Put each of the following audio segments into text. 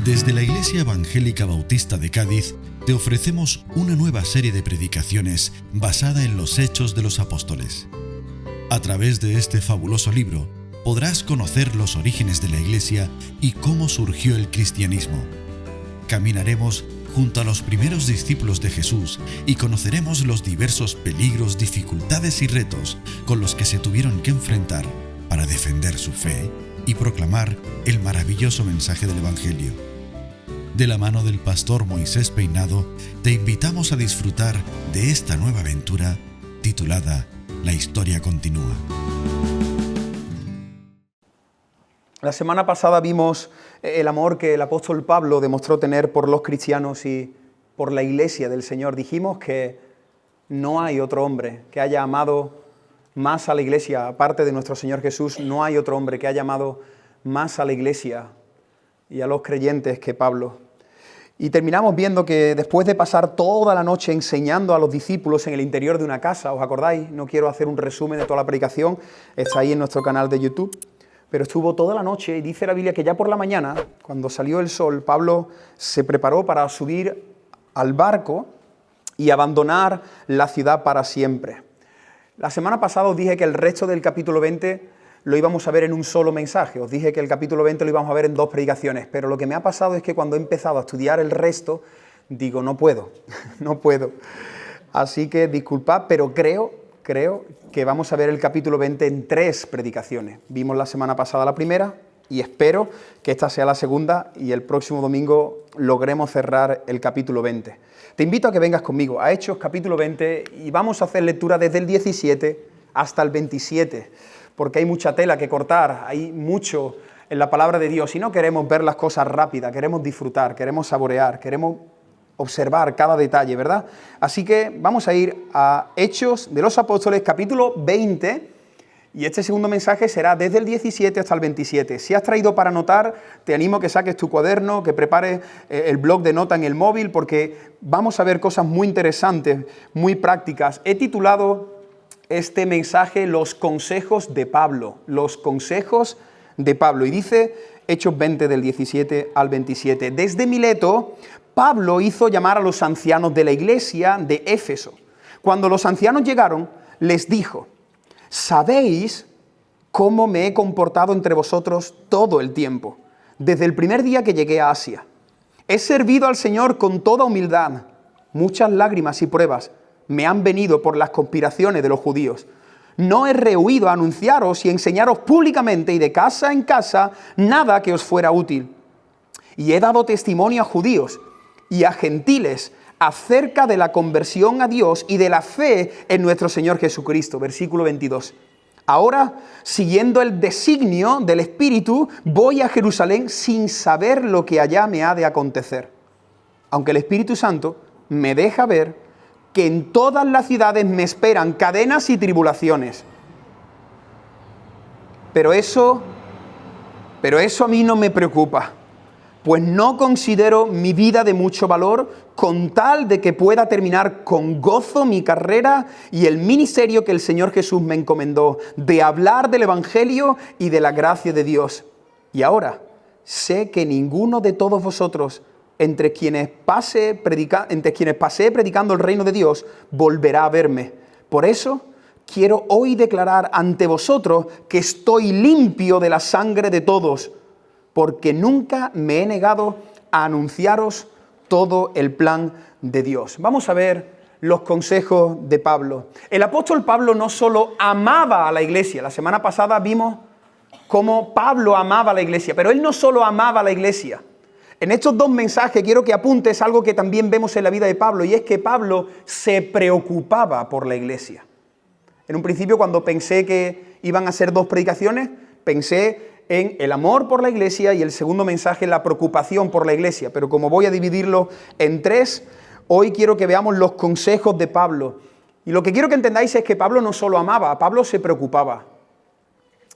Desde la Iglesia Evangélica Bautista de Cádiz te ofrecemos una nueva serie de predicaciones basada en los Hechos de los Apóstoles. A través de este fabuloso libro podrás conocer los orígenes de la Iglesia y cómo surgió el cristianismo. Caminaremos junto a los primeros discípulos de Jesús y conoceremos los diversos peligros, dificultades y retos con los que se tuvieron que enfrentar para defender su fe y proclamar el maravilloso mensaje del Evangelio. De la mano del pastor Moisés Peinado, te invitamos a disfrutar de esta nueva aventura titulada La historia continúa. La semana pasada vimos el amor que el apóstol Pablo demostró tener por los cristianos y por la iglesia del Señor. Dijimos que no hay otro hombre que haya amado más a la iglesia, aparte de nuestro Señor Jesús, no hay otro hombre que haya amado más a la iglesia y a los creyentes que Pablo. Y terminamos viendo que después de pasar toda la noche enseñando a los discípulos en el interior de una casa, ¿os acordáis? No quiero hacer un resumen de toda la predicación, está ahí en nuestro canal de YouTube, pero estuvo toda la noche y dice la Biblia que ya por la mañana, cuando salió el sol, Pablo se preparó para subir al barco y abandonar la ciudad para siempre. La semana pasada os dije que el resto del capítulo 20 lo íbamos a ver en un solo mensaje. Os dije que el capítulo 20 lo íbamos a ver en 2 predicaciones, pero lo que me ha pasado es que cuando he empezado a estudiar el resto, digo, no puedo. Así que disculpad, pero creo que vamos a ver el capítulo 20 en 3 predicaciones. Vimos la semana pasada la primera y espero que esta sea la segunda y el próximo domingo logremos cerrar el capítulo 20. Te invito a que vengas conmigo a Hechos capítulo 20 y vamos a hacer lectura desde el 17 hasta el 27. Porque hay mucha tela que cortar, hay mucho en la palabra de Dios y no queremos ver las cosas rápidas, queremos disfrutar, queremos saborear, queremos observar cada detalle, ¿verdad? Así que vamos a ir a Hechos de los Apóstoles, capítulo 20, y este segundo mensaje será desde el 17 hasta el 27. Si has traído para anotar, te animo a que saques tu cuaderno, que prepares el bloc de nota en el móvil, porque vamos a ver cosas muy interesantes, muy prácticas. He titulado este mensaje, los consejos de Pablo, y dice Hechos 20 del 17 al 27. Desde Mileto, Pablo hizo llamar a los ancianos de la iglesia de Éfeso. Cuando los ancianos llegaron, les dijo, ¿sabéis cómo me he comportado entre vosotros todo el tiempo, desde el primer día que llegué a Asia? He servido al Señor con toda humildad, muchas lágrimas y pruebas me han venido por las conspiraciones de los judíos. No he rehuido a anunciaros y enseñaros públicamente y de casa en casa nada que os fuera útil. Y he dado testimonio a judíos y a gentiles acerca de la conversión a Dios y de la fe en nuestro Señor Jesucristo. Versículo 22. Ahora, siguiendo el designio del Espíritu, voy a Jerusalén sin saber lo que allá me ha de acontecer. Aunque el Espíritu Santo me deja ver que en todas las ciudades me esperan cadenas y tribulaciones. Pero eso a mí no me preocupa, pues no considero mi vida de mucho valor con tal de que pueda terminar con gozo mi carrera y el ministerio que el Señor Jesús me encomendó, de hablar del Evangelio y de la gracia de Dios. Y ahora sé que ninguno de todos vosotros entre quienes pasé predicando el reino de Dios, volverá a verme. Por eso quiero hoy declarar ante vosotros que estoy limpio de la sangre de todos, porque nunca me he negado a anunciaros todo el plan de Dios. Vamos a ver los consejos de Pablo. El apóstol Pablo no solo amaba a la iglesia, la semana pasada vimos cómo Pablo amaba a la iglesia, pero él no solo amaba a la iglesia. En estos 2 mensajes quiero que apuntes algo que también vemos en la vida de Pablo, y es que Pablo se preocupaba por la iglesia. En un principio, cuando pensé que iban a ser 2 predicaciones, pensé en el amor por la iglesia y el segundo mensaje, la preocupación por la iglesia. Pero como voy a dividirlo en 3, hoy quiero que veamos los consejos de Pablo. Y lo que quiero que entendáis es que Pablo no solo amaba, Pablo se preocupaba.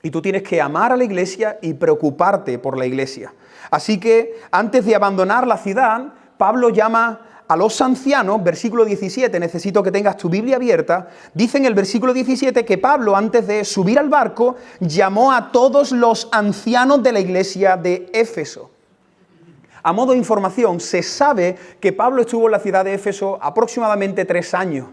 Y tú tienes que amar a la iglesia y preocuparte por la iglesia. Así que antes de abandonar la ciudad, Pablo llama a los ancianos, versículo 17, necesito que tengas tu Biblia abierta, dice en el versículo 17 que Pablo, antes de subir al barco, llamó a todos los ancianos de la iglesia de Éfeso. A modo de información, se sabe que Pablo estuvo en la ciudad de Éfeso aproximadamente 3 años.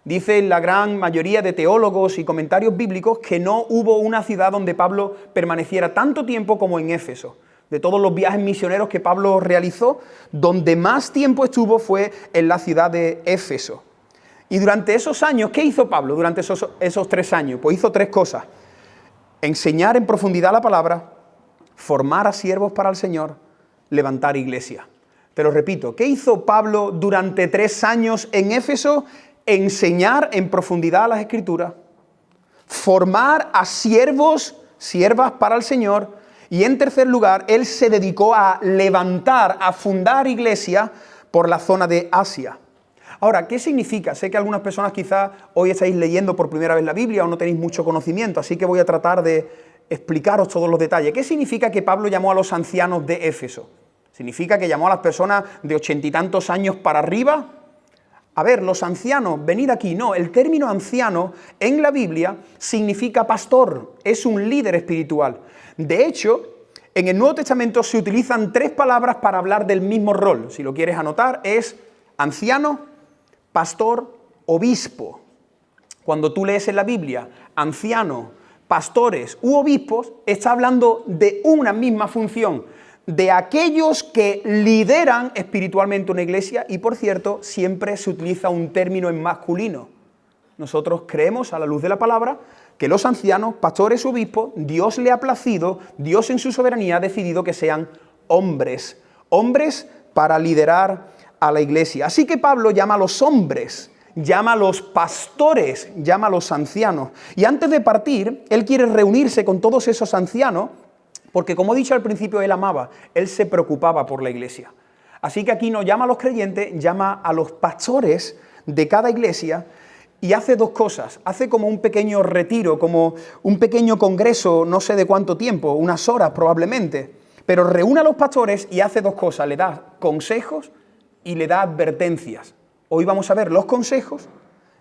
Dicen la gran mayoría de teólogos y comentarios bíblicos que no hubo una ciudad donde Pablo permaneciera tanto tiempo como en Éfeso. De todos los viajes misioneros que Pablo realizó, donde más tiempo estuvo fue en la ciudad de Éfeso. Y durante esos años, ¿qué hizo Pablo durante esos 3 años? Pues hizo 3 cosas. Enseñar en profundidad la palabra, formar a siervos para el Señor, levantar iglesia. Te lo repito, ¿qué hizo Pablo durante 3 años en Éfeso? Enseñar en profundidad las Escrituras, formar a siervos, siervas para el Señor, y en tercer lugar, él se dedicó a levantar, a fundar iglesia por la zona de Asia. Ahora, ¿qué significa? Sé que algunas personas quizás hoy estáis leyendo por primera vez la Biblia o no tenéis mucho conocimiento, así que voy a tratar de explicaros todos los detalles. ¿Qué significa que Pablo llamó a los ancianos de Éfeso? ¿Significa que llamó a las personas de 80 y tantos años para arriba? A ver, los ancianos, venid aquí. No, el término anciano en la Biblia significa pastor, es un líder espiritual. De hecho, en el Nuevo Testamento se utilizan 3 palabras para hablar del mismo rol. Si lo quieres anotar, es anciano, pastor, obispo. Cuando tú lees en la Biblia anciano, pastores u obispos, está hablando de una misma función, de aquellos que lideran espiritualmente una iglesia, y por cierto, siempre se utiliza un término en masculino. Nosotros creemos, a la luz de la palabra, que los ancianos, pastores u obispos, Dios le ha placido, Dios en su soberanía ha decidido que sean hombres, hombres para liderar a la iglesia. Así que Pablo llama a los hombres, llama a los pastores, llama a los ancianos. Y antes de partir, él quiere reunirse con todos esos ancianos, porque como he dicho al principio, él amaba, él se preocupaba por la iglesia. Así que aquí no llama a los creyentes, llama a los pastores de cada iglesia y hace 2 cosas. Hace como un pequeño retiro, como un pequeño congreso, no sé de cuánto tiempo, unas horas probablemente, pero reúne a los pastores y hace 2 cosas. Le da consejos y le da advertencias. Hoy vamos a ver los consejos,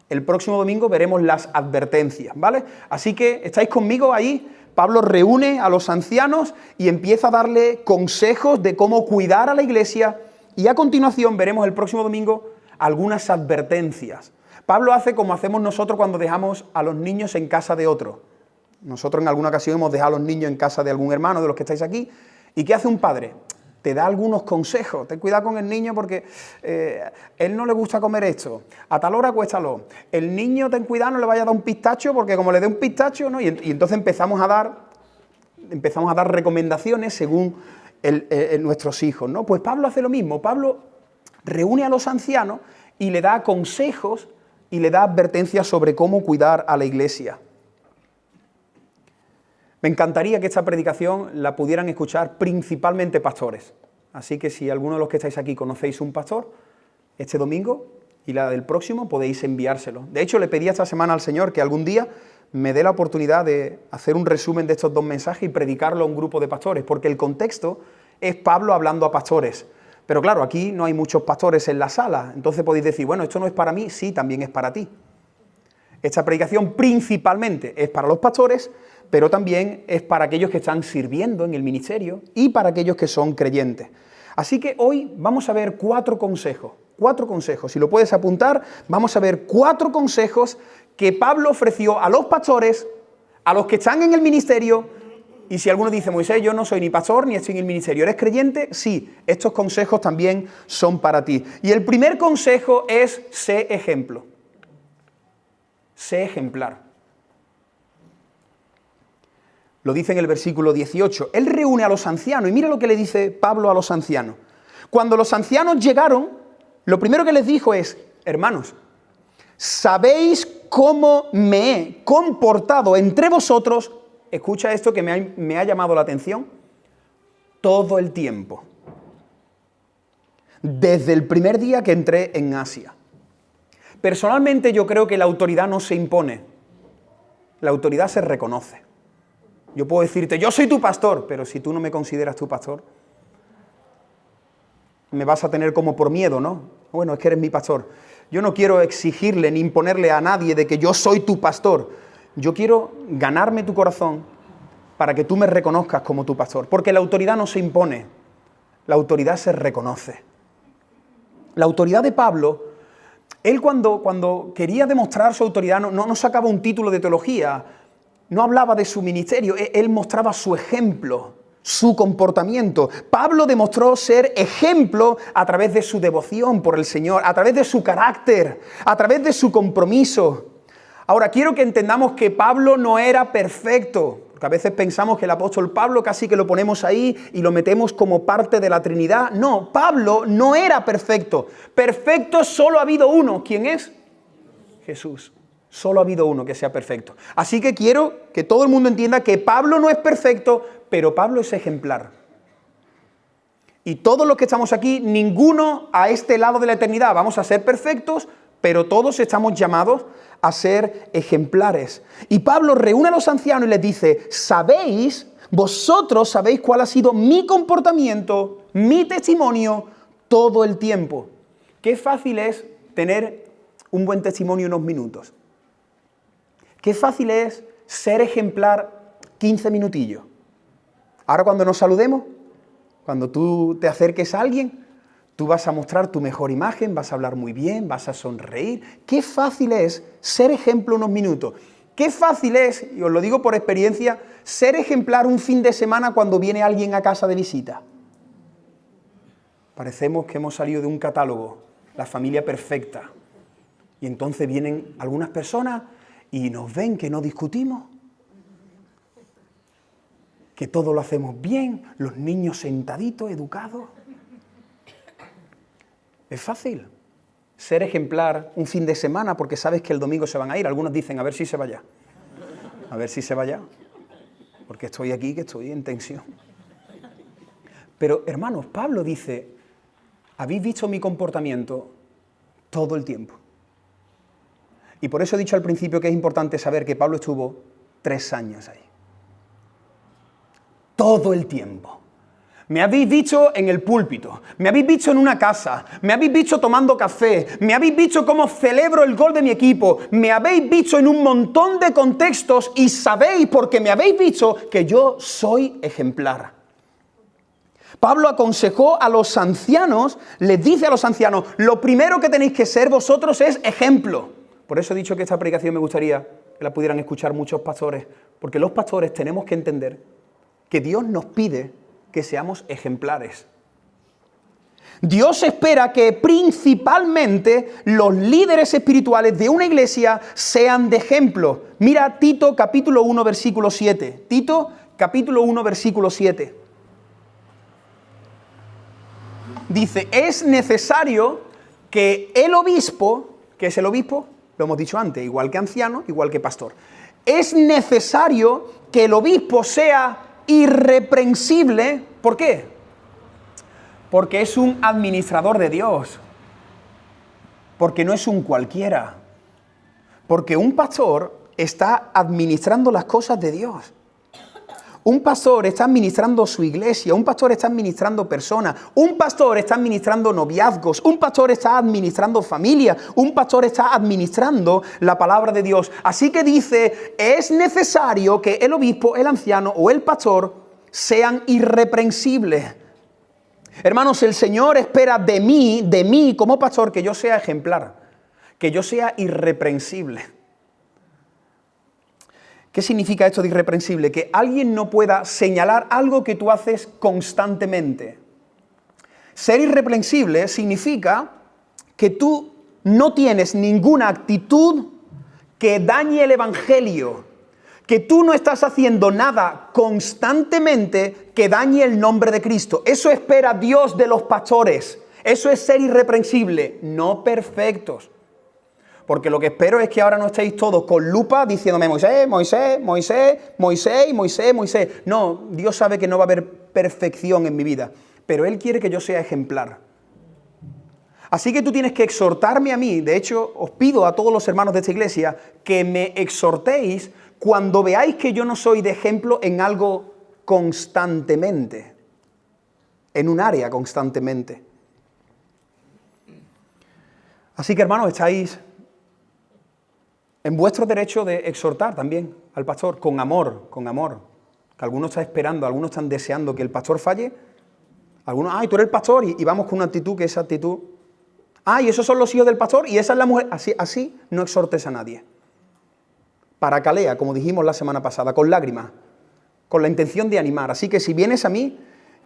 el próximo domingo veremos las advertencias, ¿vale? Así que, ¿estáis conmigo ahí? Pablo reúne a los ancianos y empieza a darle consejos de cómo cuidar a la iglesia, y a continuación veremos el próximo domingo algunas advertencias. Pablo hace como hacemos nosotros cuando dejamos a los niños en casa de otro. Nosotros en alguna ocasión hemos dejado a los niños en casa de algún hermano de los que estáis aquí. ¿Y qué hace un padre? Te da algunos consejos. Ten cuidado con el niño porque él no le gusta comer esto. A tal hora cuéstalo. El niño, ten cuidado, no le vaya a dar un pistacho porque como le dé un pistacho, ¿no? Y entonces empezamos a dar recomendaciones según nuestros hijos, ¿no? Pues Pablo hace lo mismo. Pablo reúne a los ancianos y le da consejos y le da advertencias sobre cómo cuidar a la iglesia. Me encantaría que esta predicación la pudieran escuchar principalmente pastores. Así que si alguno de los que estáis aquí conocéis un pastor, este domingo y la del próximo podéis enviárselo. De hecho, le pedí esta semana al Señor que algún día me dé la oportunidad de hacer un resumen de estos 2 mensajes y predicarlo a un grupo de pastores, porque el contexto es Pablo hablando a pastores. Pero claro, aquí no hay muchos pastores en la sala, entonces podéis decir, bueno, esto no es para mí, sí, también es para ti. Esta predicación principalmente es para los pastores, pero también es para aquellos que están sirviendo en el ministerio y para aquellos que son creyentes. Así que hoy vamos a ver 4 consejos. 4 consejos. Si lo puedes apuntar, vamos a ver 4 consejos que Pablo ofreció a los pastores, a los que están en el ministerio. Y si alguno dice, Moisés, yo no soy ni pastor ni estoy en el ministerio, ¿eres creyente? Sí, estos consejos también son para ti. Y el primer consejo es, sé ejemplo. Sé ejemplar. Lo dice en el versículo 18. Él reúne a los ancianos y mira lo que le dice Pablo a los ancianos. Cuando los ancianos llegaron, lo primero que les dijo es, hermanos, ¿sabéis cómo me he comportado entre vosotros? Escucha esto que me ha llamado la atención. Todo el tiempo. Desde el primer día que entré en Asia. Personalmente yo creo que la autoridad no se impone. La autoridad se reconoce. Yo puedo decirte, yo soy tu pastor, pero si tú no me consideras tu pastor, me vas a tener como por miedo, ¿no? Bueno, es que eres mi pastor. Yo no quiero exigirle ni imponerle a nadie de que yo soy tu pastor. Yo quiero ganarme tu corazón para que tú me reconozcas como tu pastor. Porque la autoridad no se impone. la autoridad se reconoce. La autoridad de Pablo, él cuando quería demostrar su autoridad no sacaba un título de teología, no hablaba de su ministerio, él mostraba su ejemplo, su comportamiento. Pablo demostró ser ejemplo a través de su devoción por el Señor, a través de su carácter, a través de su compromiso. Ahora, quiero que entendamos que Pablo no era perfecto, porque a veces pensamos que el apóstol Pablo casi que lo ponemos ahí y lo metemos como parte de la Trinidad. No, Pablo no era perfecto. Perfecto solo ha habido uno. ¿Quién es? Jesús. Solo ha habido uno que sea perfecto. Así que quiero que todo el mundo entienda que Pablo no es perfecto, pero Pablo es ejemplar. Y todos los que estamos aquí, ninguno a este lado de la eternidad vamos a ser perfectos, pero todos estamos llamados a ser ejemplares. Y Pablo reúne a los ancianos y les dice, vosotros sabéis cuál ha sido mi comportamiento, mi testimonio todo el tiempo. Qué fácil es tener un buen testimonio en unos minutos. Qué fácil es ser ejemplar 15 minutillos. Ahora cuando nos saludemos, cuando tú te acerques a alguien, tú vas a mostrar tu mejor imagen, vas a hablar muy bien, vas a sonreír. Qué fácil es ser ejemplo unos minutos. Qué fácil es, y os lo digo por experiencia, ser ejemplar un fin de semana cuando viene alguien a casa de visita. Parecemos que hemos salido de un catálogo, la familia perfecta. Y entonces vienen algunas personas y nos ven que no discutimos, que todo lo hacemos bien, los niños sentaditos, educados. Es fácil ser ejemplar un fin de semana porque sabes que el domingo se van a ir. Algunos dicen, a ver si se vaya. A ver si se vaya. Porque estoy aquí, que estoy en tensión. Pero, hermanos, Pablo dice, habéis visto mi comportamiento todo el tiempo. Y por eso he dicho al principio que es importante saber que Pablo estuvo 3 años ahí. Todo el tiempo. Me habéis visto en el púlpito, me habéis visto en una casa, me habéis visto tomando café, me habéis visto cómo celebro el gol de mi equipo, me habéis visto en un montón de contextos y sabéis, porque me habéis visto, que yo soy ejemplar. Pablo aconsejó a los ancianos, les dice a los ancianos, lo primero que tenéis que ser vosotros es ejemplo. Por eso he dicho que esta predicación me gustaría que la pudieran escuchar muchos pastores, porque los pastores tenemos que entender que Dios nos pide que seamos ejemplares. Dios espera que principalmente los líderes espirituales de una iglesia sean de ejemplo. Mira Tito capítulo 1 versículo 7. Tito capítulo 1 versículo 7. Dice, es necesario que el obispo, ¿qué es el obispo? Lo hemos dicho antes, igual que anciano, igual que pastor. Es necesario que el obispo sea irreprensible. ¿Por qué? Porque es un administrador de Dios. Porque no es un cualquiera. Porque un pastor está administrando las cosas de Dios. Un pastor está administrando su iglesia, un pastor está administrando personas, un pastor está administrando noviazgos, un pastor está administrando familia, un pastor está administrando la palabra de Dios. Así que dice, es necesario que el obispo, el anciano o el pastor sean irreprensibles. Hermanos, el Señor espera de mí como pastor, que yo sea ejemplar, que yo sea irreprensible. ¿Qué significa esto de irreprensible? Que alguien no pueda señalar algo que tú haces constantemente. Ser irreprensible significa que tú no tienes ninguna actitud que dañe el evangelio, que tú no estás haciendo nada constantemente que dañe el nombre de Cristo. Eso espera Dios de los pastores. Eso es ser irreprensible, no perfectos. Porque lo que espero es que ahora no estéis todos con lupa diciéndome Moisés, Moisés, Moisés, Moisés, Moisés, Moisés. No, Dios sabe que no va a haber perfección en mi vida, pero Él quiere que yo sea ejemplar. Así que tú tienes que exhortarme a mí. De hecho, os pido a todos los hermanos de esta iglesia que me exhortéis cuando veáis que yo no soy de ejemplo en algo constantemente, en un área constantemente. Así que, hermanos, estáis en vuestro derecho de exhortar también al pastor, con amor, que algunos están esperando, algunos están deseando que el pastor falle. Algunos, ay, tú eres el pastor, y vamos con una actitud que esa actitud, ay, esos son los hijos del pastor, y esa es la mujer. Así no exhortes a nadie. Paracalea, como dijimos la semana pasada, con lágrimas, con la intención de animar. Así que si vienes a mí,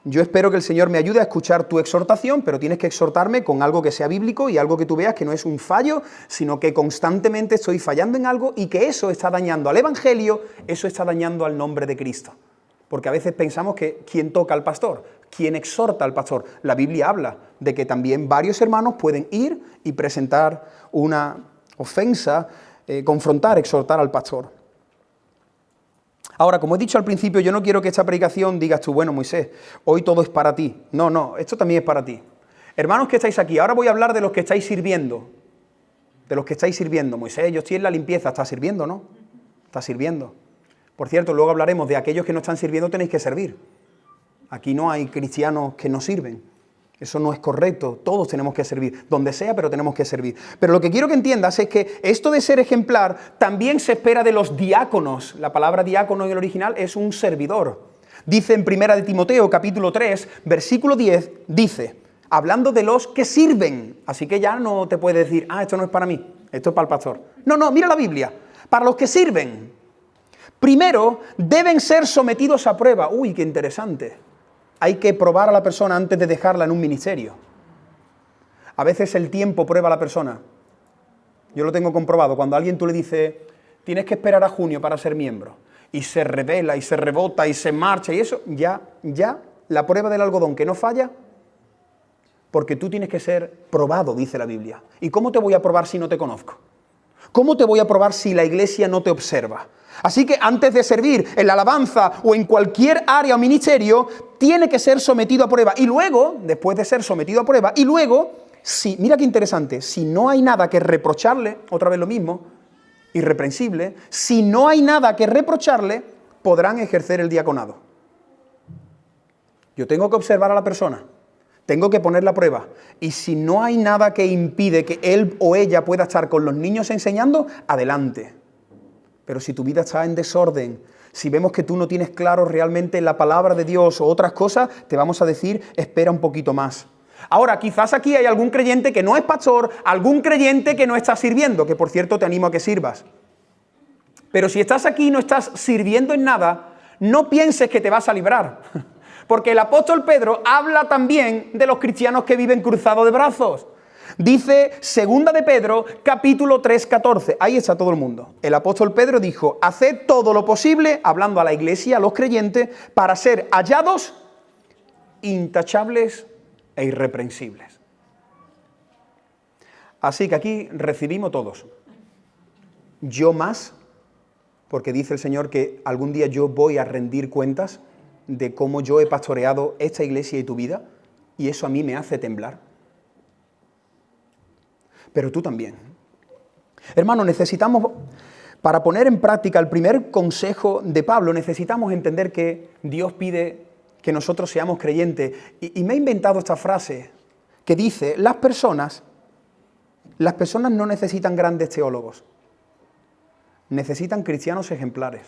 yo espero que el Señor me ayude a escuchar tu exhortación, pero tienes que exhortarme con algo que sea bíblico y algo que tú veas que no es un fallo, sino que constantemente estoy fallando en algo y que eso está dañando al Evangelio, eso está dañando al nombre de Cristo. Porque a veces pensamos que ¿quién toca al pastor? ¿Quién exhorta al pastor? La Biblia habla de que también varios hermanos pueden ir y presentar una ofensa, confrontar, exhortar al pastor. Ahora, como he dicho al principio, yo no quiero que esta predicación digas tú, bueno, Moisés, hoy todo es para ti. No, esto también es para ti. Hermanos que estáis aquí, ahora voy a hablar de los que estáis sirviendo. De los que estáis sirviendo. Moisés, yo estoy en la limpieza, ¿estás sirviendo, no? Estás sirviendo. Por cierto, luego hablaremos de aquellos que no están sirviendo, tenéis que servir. Aquí no hay cristianos que no sirven. Eso no es correcto, todos tenemos que servir, donde sea, pero tenemos que servir. Pero lo que quiero que entiendas es que esto de ser ejemplar también se espera de los diáconos. La palabra diácono en el original es un servidor. Dice en 1 de Timoteo, capítulo 3, versículo 10, dice, hablando de los que sirven. Así que ya no te puedes decir, esto no es para mí, esto es para el pastor. No, mira la Biblia, para los que sirven. Primero, deben ser sometidos a prueba. Uy, qué interesante. Hay que probar a la persona antes de dejarla en un ministerio. A veces el tiempo prueba a la persona. Yo lo tengo comprobado. Cuando a alguien tú le dices, tienes que esperar a junio para ser miembro, y se revela, y se rebota, y se marcha, y eso, ya, la prueba del algodón que no falla, porque tú tienes que ser probado, dice la Biblia. ¿Y cómo te voy a probar si no te conozco? ¿Cómo te voy a probar si la iglesia no te observa? Así que antes de servir en la alabanza o en cualquier área o ministerio, tiene que ser sometido a prueba. Y luego, después de ser sometido a prueba, y luego, mira qué interesante, si no hay nada que reprocharle, otra vez lo mismo, irreprensible, si no hay nada que reprocharle, podrán ejercer el diaconado. Yo tengo que observar a la persona, tengo que poner la prueba, y si no hay nada que impide que él o ella pueda estar con los niños enseñando, adelante. Pero si tu vida está en desorden, si vemos que tú no tienes claro realmente la palabra de Dios o otras cosas, te vamos a decir, espera un poquito más. Ahora, quizás aquí hay algún creyente que no es pastor, algún creyente que no está sirviendo, que por cierto te animo a que sirvas. Pero si estás aquí y no estás sirviendo en nada, no pienses que te vas a librar. Porque el apóstol Pedro habla también de los cristianos que viven cruzados de brazos. Dice 2 de Pedro, capítulo 3, 14. Ahí está todo el mundo. El apóstol Pedro dijo, haced todo lo posible, hablando a la iglesia, a los creyentes, para ser hallados intachables e irreprensibles. Así que aquí recibimos todos. Yo más, porque dice el Señor que algún día yo voy a rendir cuentas de cómo yo he pastoreado esta iglesia y tu vida, y eso a mí me hace temblar. Pero tú también. Hermano, necesitamos, para poner en práctica el primer consejo de Pablo, necesitamos entender que Dios pide que nosotros seamos creyentes. Y me he inventado esta frase que dice, las personas no necesitan grandes teólogos, necesitan cristianos ejemplares.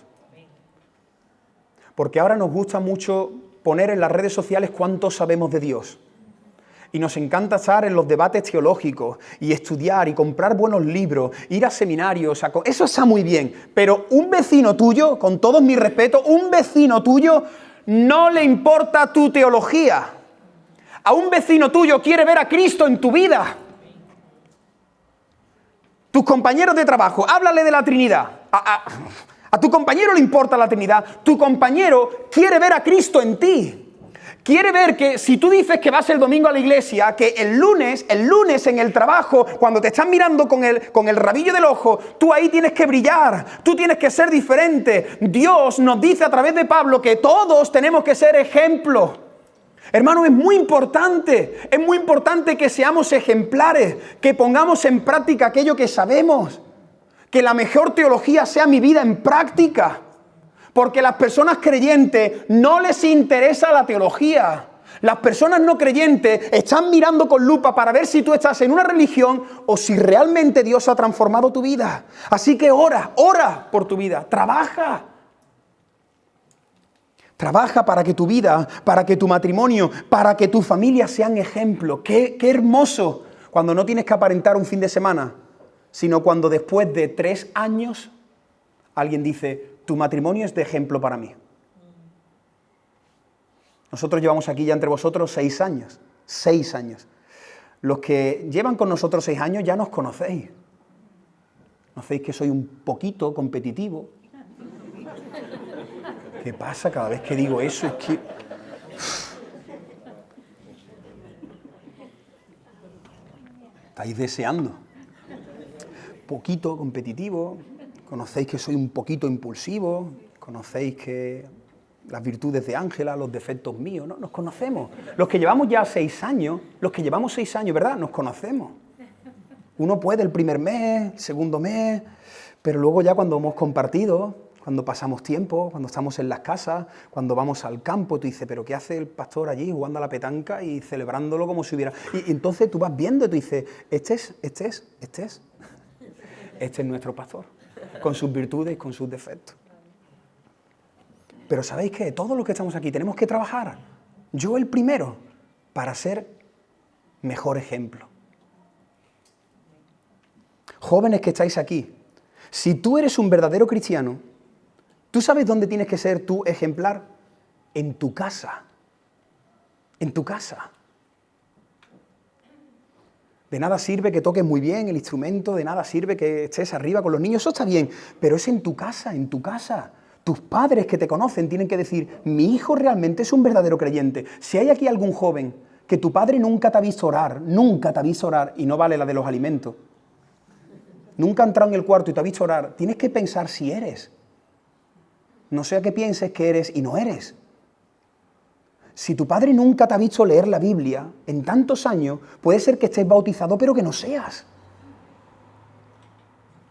Porque ahora nos gusta mucho poner en las redes sociales cuánto sabemos de Dios. Y nos encanta estar en los debates teológicos y estudiar y comprar buenos libros, ir a seminarios. Eso está muy bien, pero un vecino tuyo, con todo mi respeto, un vecino tuyo no le importa tu teología. A un vecino tuyo quiere ver a Cristo en tu vida. Tus compañeros de trabajo, háblale de la Trinidad. A tu compañero le importa la Trinidad. Tu compañero quiere ver a Cristo en ti. Quiere ver que si tú dices que vas el domingo a la iglesia, que el lunes en el trabajo, cuando te están mirando con el rabillo del ojo, tú ahí tienes que brillar, tú tienes que ser diferente. Dios nos dice a través de Pablo que todos tenemos que ser ejemplo. Hermano, es muy importante que seamos ejemplares, que pongamos en práctica aquello que sabemos, que la mejor teología sea mi vida en práctica. Porque las personas creyentes no les interesa la teología. Las personas no creyentes están mirando con lupa para ver si tú estás en una religión o si realmente Dios ha transformado tu vida. Así que ora por tu vida, trabaja Trabaja para que tu vida, para que tu matrimonio, para que tu familia sean ejemplo. Qué hermoso cuando no tienes que aparentar un fin de semana, sino cuando después de 3 años alguien dice, tu matrimonio es de ejemplo para mí. Nosotros llevamos aquí ya entre vosotros 6 años. 6 años. Los que llevan con nosotros 6 años ya nos conocéis. Conocéis que soy un poquito competitivo. ¿Qué pasa? Cada vez que digo eso es que... Estáis deseando. Poquito competitivo. Conocéis que soy un poquito impulsivo. Conocéis que las virtudes de Ángela, los defectos míos, ¿no? Nos conocemos. Los que llevamos ya 6 años, ¿verdad? Nos conocemos. Uno puede el primer mes, el segundo mes, pero luego ya cuando hemos compartido, cuando pasamos tiempo, cuando estamos en las casas, cuando vamos al campo, tú dices, ¿pero qué hace el pastor allí jugando a la petanca y celebrándolo como si hubiera...? Y entonces tú vas viendo y tú dices, este es nuestro pastor, con sus virtudes y con sus defectos. Pero ¿sabéis qué? Todos los que estamos aquí tenemos que trabajar, yo el primero, para ser mejor ejemplo. Jóvenes que estáis aquí, si tú eres un verdadero cristiano, ¿tú sabes dónde tienes que ser tú ejemplar? En tu casa. En tu casa. De nada sirve que toques muy bien el instrumento, de nada sirve que estés arriba con los niños, eso está bien, pero es en tu casa, en tu casa. Tus padres que te conocen tienen que decir, mi hijo realmente es un verdadero creyente. Si hay aquí algún joven que tu padre nunca te ha visto orar, y no vale la de los alimentos, nunca ha entrado en el cuarto y te ha visto orar, tienes que pensar si eres. No sea que pienses que eres y no eres. Si tu padre nunca te ha visto leer la Biblia en tantos años, puede ser que estés bautizado pero que no seas.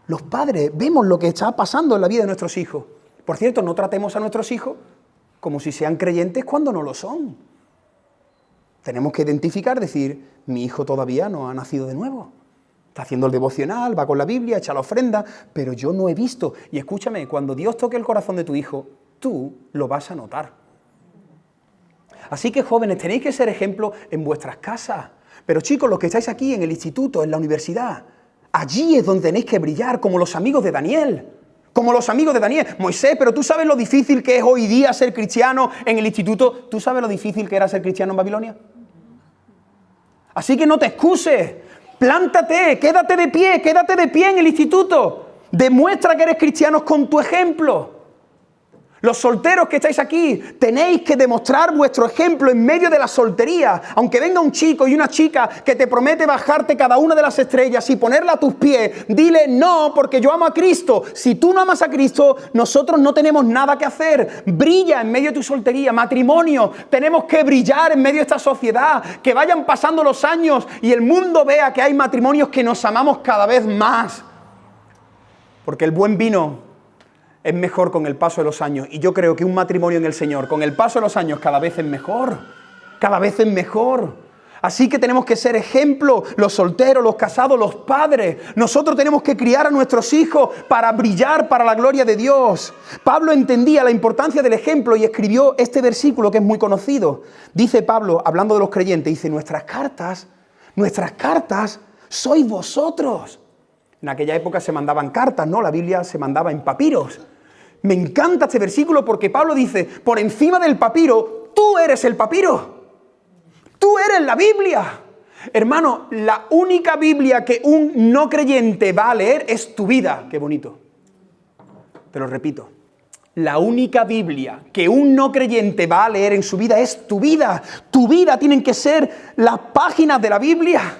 Los padres vemos lo que está pasando en la vida de nuestros hijos. Por cierto, no tratemos a nuestros hijos como si sean creyentes cuando no lo son. Tenemos que identificar, decir, mi hijo todavía no ha nacido de nuevo. Está haciendo el devocional, va con la Biblia, echa la ofrenda, pero yo no he visto. Y escúchame, cuando Dios toque el corazón de tu hijo, tú lo vas a notar. Así que jóvenes, tenéis que ser ejemplo en vuestras casas. Pero chicos, los que estáis aquí en el instituto, en la universidad, allí es donde tenéis que brillar, como los amigos de Daniel. Como los amigos de Daniel. Moisés, pero tú sabes lo difícil que es hoy día ser cristiano en el instituto. ¿Tú sabes lo difícil que era ser cristiano en Babilonia? Así que no te excuses. Plántate, quédate de pie en el instituto. Demuestra que eres cristiano con tu ejemplo. Los solteros que estáis aquí, tenéis que demostrar vuestro ejemplo en medio de la soltería. Aunque venga un chico y una chica que te promete bajarte cada una de las estrellas y ponerla a tus pies, dile no, porque yo amo a Cristo. Si tú no amas a Cristo, nosotros no tenemos nada que hacer. Brilla en medio de tu soltería. Matrimonio, tenemos que brillar en medio de esta sociedad. Que vayan pasando los años y el mundo vea que hay matrimonios que nos amamos cada vez más. Porque el buen vino es mejor con el paso de los años. Y yo creo que un matrimonio en el Señor, con el paso de los años, cada vez es mejor. Cada vez es mejor. Así que tenemos que ser ejemplo, los solteros, los casados, los padres. Nosotros tenemos que criar a nuestros hijos para brillar para la gloria de Dios. Pablo entendía la importancia del ejemplo y escribió este versículo que es muy conocido. Dice Pablo, hablando de los creyentes, dice, nuestras cartas sois vosotros. En aquella época se mandaban cartas, ¿no? La Biblia se mandaba en papiros. Me encanta este versículo porque Pablo dice, por encima del papiro, tú eres el papiro. Tú eres la Biblia. Hermano, la única Biblia que un no creyente va a leer es tu vida. Qué bonito. Te lo repito. La única Biblia que un no creyente va a leer en su vida es tu vida. Tu vida tienen que ser las páginas de la Biblia.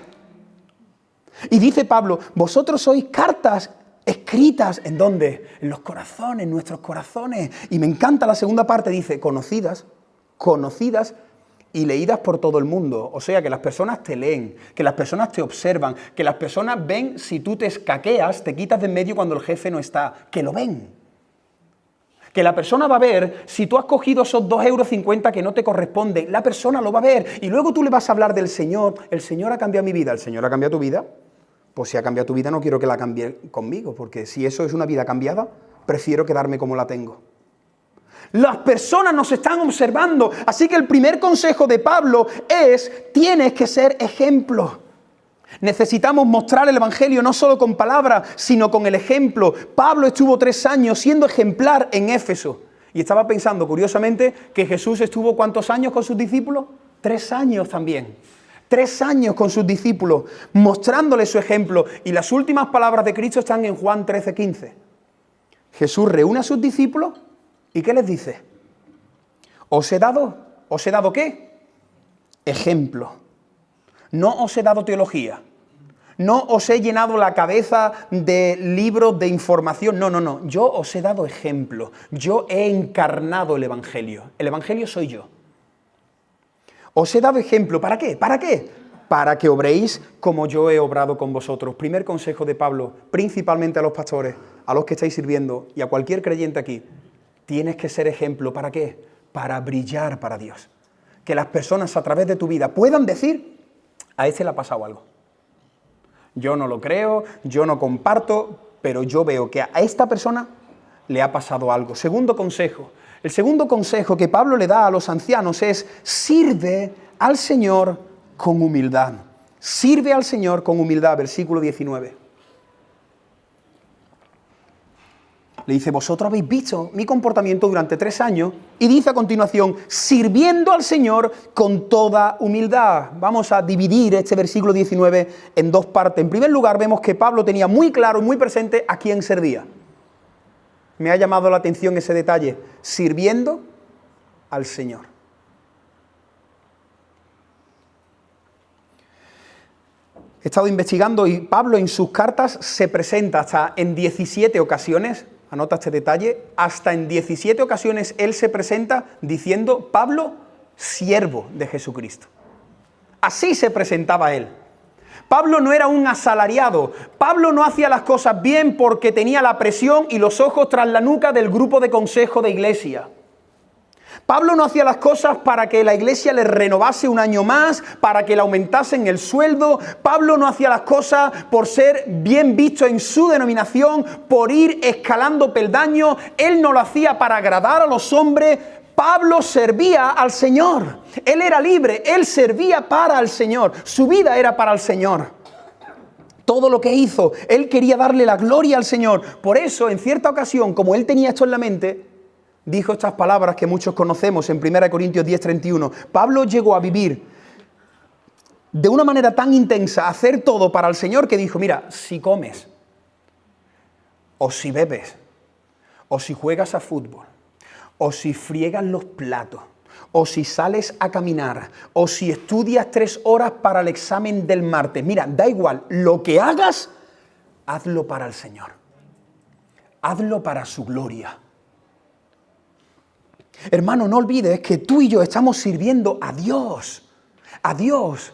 Y dice Pablo, vosotros sois cartas escritas, ¿en dónde? En los corazones, en nuestros corazones. Y me encanta la segunda parte, dice, conocidas y leídas por todo el mundo. O sea, que las personas te leen, que las personas te observan, que las personas ven si tú te escaqueas, te quitas de en medio cuando el jefe no está, que lo ven. Que la persona va a ver si tú has cogido esos 2,50 € que no te corresponden. La persona lo va a ver y luego tú le vas a hablar del Señor. El Señor ha cambiado mi vida. ¿El Señor ha cambiado tu vida? Pues si ha cambiado tu vida no quiero que la cambie conmigo, porque si eso es una vida cambiada, prefiero quedarme como la tengo. Las personas nos están observando. Así que el primer consejo de Pablo es, tienes que ser ejemplo. Necesitamos mostrar el Evangelio no solo con palabras, sino con el ejemplo. Pablo estuvo 3 años siendo ejemplar en Éfeso. Y estaba pensando, curiosamente, que Jesús estuvo ¿cuántos años con sus discípulos? 3 años también. 3 años con sus discípulos, mostrándoles su ejemplo. Y las últimas palabras de Cristo están en Juan 13:15. Jesús reúne a sus discípulos y ¿qué les dice? ¿Os he dado qué? Ejemplo. No os he dado teología. No os he llenado la cabeza de libros de información. No. Yo os he dado ejemplo. Yo he encarnado el Evangelio. El Evangelio soy yo. Os he dado ejemplo. ¿Para qué? ¿Para qué? Para que obréis como yo he obrado con vosotros. Primer consejo de Pablo, principalmente a los pastores, a los que estáis sirviendo y a cualquier creyente aquí. Tienes que ser ejemplo. ¿Para qué? Para brillar para Dios. Que las personas a través de tu vida puedan decir, a este le ha pasado algo. Yo no lo creo, yo no comparto, pero yo veo que a esta persona le ha pasado algo. Segundo consejo. El segundo consejo que Pablo le da a los ancianos es, sirve al Señor con humildad. Sirve al Señor con humildad, versículo 19. Le dice, vosotros habéis visto mi comportamiento durante 3 años, y dice a continuación, sirviendo al Señor con toda humildad. Vamos a dividir este versículo 19 en 2 partes. En primer lugar, vemos que Pablo tenía muy claro y muy presente a quién servía. Me ha llamado la atención ese detalle, sirviendo al Señor. He estado investigando y Pablo en sus cartas se presenta hasta en 17 ocasiones, anota este detalle, hasta en 17 ocasiones él se presenta diciendo, Pablo, siervo de Jesucristo. Así se presentaba él. Pablo no era un asalariado. Pablo no hacía las cosas bien porque tenía la presión y los ojos tras la nuca del grupo de consejo de iglesia. Pablo no hacía las cosas para que la iglesia le renovase un año más, para que le aumentasen el sueldo. Pablo no hacía las cosas por ser bien visto en su denominación, por ir escalando peldaños. Él no lo hacía para agradar a los hombres. Pablo servía al Señor. Él era libre, él servía para el Señor. Su vida era para el Señor. Todo lo que hizo, él quería darle la gloria al Señor. Por eso, en cierta ocasión, como él tenía esto en la mente, dijo estas palabras que muchos conocemos en 1 Corintios 10:31. Pablo llegó a vivir de una manera tan intensa, a hacer todo para el Señor, que dijo, mira, si comes, o si bebes, o si juegas a fútbol, o si friegas los platos, o si sales a caminar, o si estudias 3 horas para el examen del martes, mira, da igual, lo que hagas, hazlo para el Señor. Hazlo para su gloria. Hermano, no olvides que tú y yo estamos sirviendo a Dios. A Dios.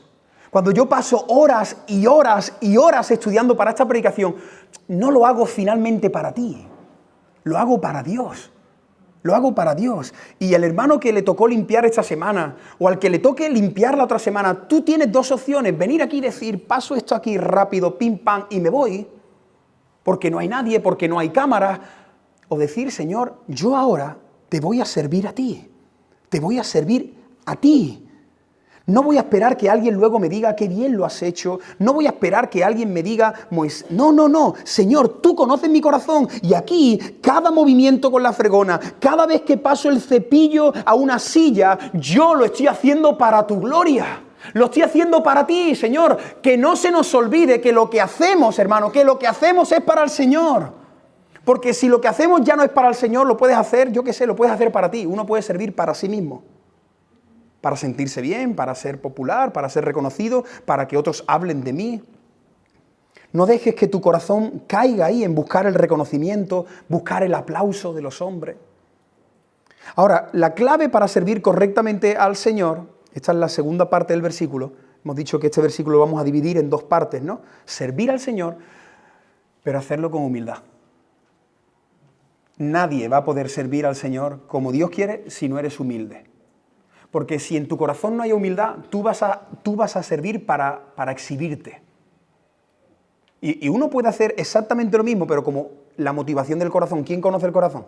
Cuando yo paso horas y horas y horas estudiando para esta predicación, no lo hago finalmente para ti. Lo hago para Dios. Lo hago para Dios. Y al hermano que le tocó limpiar esta semana, o al que le toque limpiar la otra semana, tú tienes 2 opciones. Venir aquí y decir, paso esto aquí rápido, pim, pam, y me voy, porque no hay nadie, porque no hay cámara. O decir, Señor, yo ahora te voy a servir a ti. Te voy a servir a ti. No voy a esperar que alguien luego me diga qué bien lo has hecho. No voy a esperar que alguien me diga, Moisés, no. Señor, tú conoces mi corazón. Y aquí, cada movimiento con la fregona, cada vez que paso el cepillo a una silla, yo lo estoy haciendo para tu gloria. Lo estoy haciendo para ti, Señor. Que no se nos olvide que lo que hacemos, hermano, que lo que hacemos es para el Señor. Porque si lo que hacemos ya no es para el Señor, lo puedes hacer, yo qué sé, lo puedes hacer para ti. Uno puede servir para sí mismo. Para sentirse bien, para ser popular, para ser reconocido, para que otros hablen de mí. No dejes que tu corazón caiga ahí en buscar el reconocimiento, buscar el aplauso de los hombres. Ahora, la clave para servir correctamente al Señor, esta es la segunda parte del versículo. Hemos dicho que este versículo lo vamos a dividir en 2 partes, ¿no? Servir al Señor, pero hacerlo con humildad. Nadie va a poder servir al Señor como Dios quiere si no eres humilde. Porque si en tu corazón no hay humildad, tú vas a servir para exhibirte. Y uno puede hacer exactamente lo mismo, pero como la motivación del corazón. ¿Quién conoce el corazón?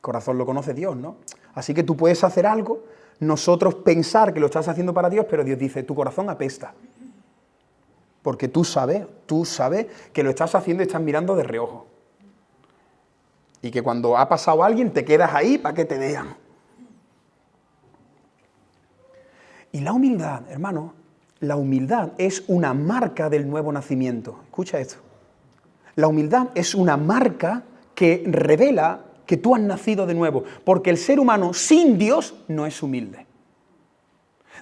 corazón lo conoce Dios, ¿no? Así que tú puedes hacer algo, nosotros pensar que lo estás haciendo para Dios, pero Dios dice, tu corazón apesta. Porque tú sabes que lo estás haciendo y estás mirando de reojo. Y que cuando ha pasado alguien te quedas ahí para que te vean. Y la humildad, hermano, la humildad es una marca del nuevo nacimiento. Escucha esto. La humildad es una marca que revela que tú has nacido de nuevo, porque el ser humano sin Dios no es humilde.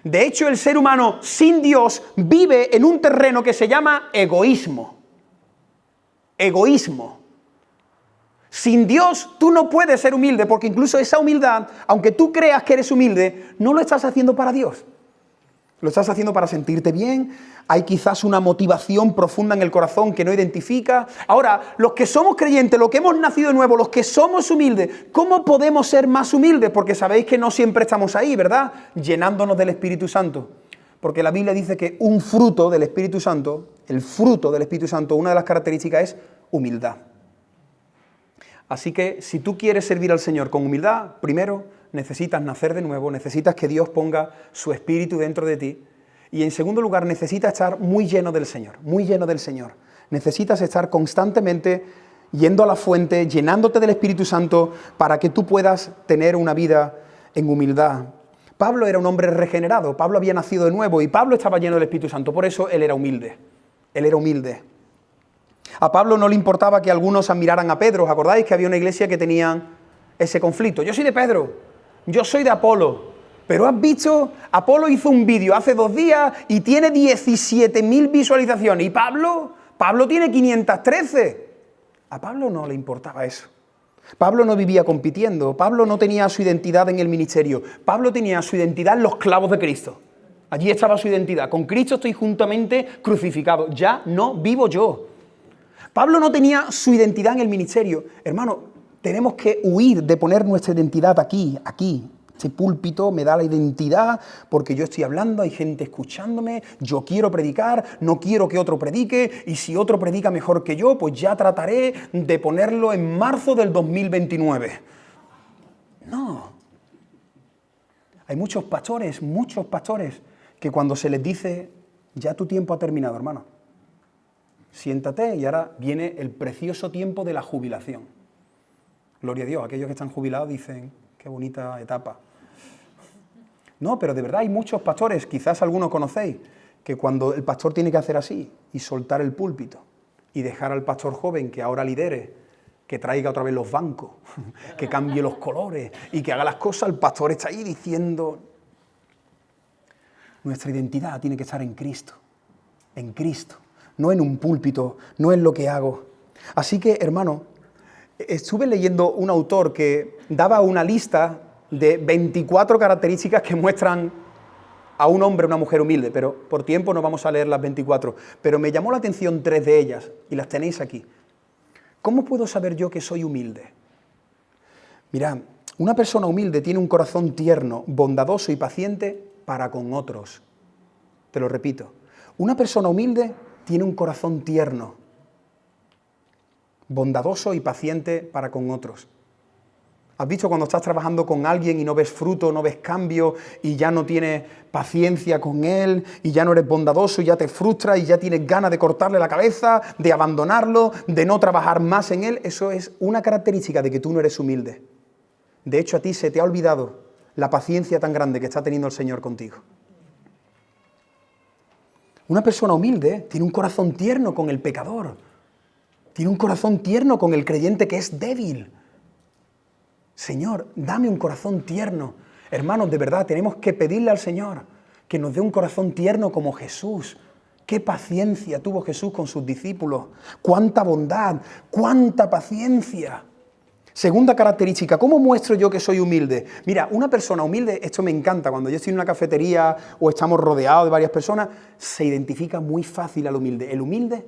De hecho, el ser humano sin Dios vive en un terreno que se llama egoísmo. Egoísmo. Sin Dios tú no puedes ser humilde, porque incluso esa humildad, aunque tú creas que eres humilde, no lo estás haciendo para Dios. Lo estás haciendo para sentirte bien, hay quizás una motivación profunda en el corazón que no identifica. Ahora, los que somos creyentes, los que hemos nacido de nuevo, los que somos humildes, ¿cómo podemos ser más humildes? Porque sabéis que no siempre estamos ahí, ¿verdad? Llenándonos del Espíritu Santo. Porque la Biblia dice que un fruto del Espíritu Santo, el fruto del Espíritu Santo, una de las características es humildad. Así que si tú quieres servir al Señor con humildad, primero necesitas nacer de nuevo, necesitas que Dios ponga su Espíritu dentro de ti. Y en segundo lugar, necesitas estar muy lleno del Señor, muy lleno del Señor. Necesitas estar constantemente yendo a la fuente, llenándote del Espíritu Santo para que tú puedas tener una vida en humildad. Pablo era un hombre regenerado, Pablo había nacido de nuevo y Pablo estaba lleno del Espíritu Santo, por eso él era humilde. Él era humilde. A Pablo no le importaba que algunos admiraran a Pedro. ¿Os acordáis que había una iglesia que tenían ese conflicto? Yo soy de Pedro. Yo soy de Apolo, pero has visto, Apolo hizo un vídeo hace 2 días y tiene 17.000 visualizaciones. ¿Y Pablo? Pablo tiene 513. A Pablo no le importaba eso. Pablo no vivía compitiendo. Pablo no tenía su identidad en el ministerio. Pablo tenía su identidad en los clavos de Cristo. Allí estaba su identidad. Con Cristo estoy juntamente crucificado. Ya no vivo yo. Pablo no tenía su identidad en el ministerio. Hermano, tenemos que huir de poner nuestra identidad aquí. Este púlpito me da la identidad porque yo estoy hablando, hay gente escuchándome, yo quiero predicar, no quiero que otro predique, y si otro predica mejor que yo, pues ya trataré de ponerlo en marzo del 2029. No. Hay muchos pastores, que cuando se les dice, ya tu tiempo ha terminado, hermano. Siéntate y ahora viene el precioso tiempo de la jubilación. Gloria a Dios, aquellos que están jubilados dicen, qué bonita etapa. No, pero de verdad hay muchos pastores, quizás algunos conocéis, que cuando el pastor tiene que hacer así y soltar el púlpito y dejar al pastor joven que ahora lidere, que traiga otra vez los bancos, que cambie los colores y que haga las cosas, el pastor está ahí diciendo, nuestra identidad tiene que estar en Cristo, no en un púlpito, no en lo que hago. Así que, hermano, estuve leyendo un autor que daba una lista de 24 características que muestran a un hombre o una mujer humilde, pero por tiempo no vamos a leer las 24. Pero me llamó la atención 3 de ellas, y las tenéis aquí. ¿Cómo puedo saber yo que soy humilde? Mirad, una persona humilde tiene un corazón tierno, bondadoso y paciente para con otros. Te lo repito. Una persona humilde tiene un corazón tierno, bondadoso y paciente para con otros. ¿Has visto cuando estás trabajando con alguien y no ves fruto, no ves cambio y ya no tienes paciencia con él y ya no eres bondadoso y ya te frustras y ya tienes ganas de cortarle la cabeza, de abandonarlo, de no trabajar más en él? Eso es una característica de que tú no eres humilde. De hecho, a ti se te ha olvidado la paciencia tan grande que está teniendo el Señor contigo. Una persona humilde tiene un corazón tierno con el pecador. Tiene un corazón tierno con el creyente que es débil. Señor, dame un corazón tierno. Hermanos, de verdad, tenemos que pedirle al Señor que nos dé un corazón tierno como Jesús. Qué paciencia tuvo Jesús con sus discípulos. Cuánta bondad, cuánta paciencia. Segunda característica, ¿cómo muestro yo que soy humilde? Mira, una persona humilde, esto me encanta, cuando yo estoy en una cafetería o estamos rodeados de varias personas, se identifica muy fácil al humilde. El humilde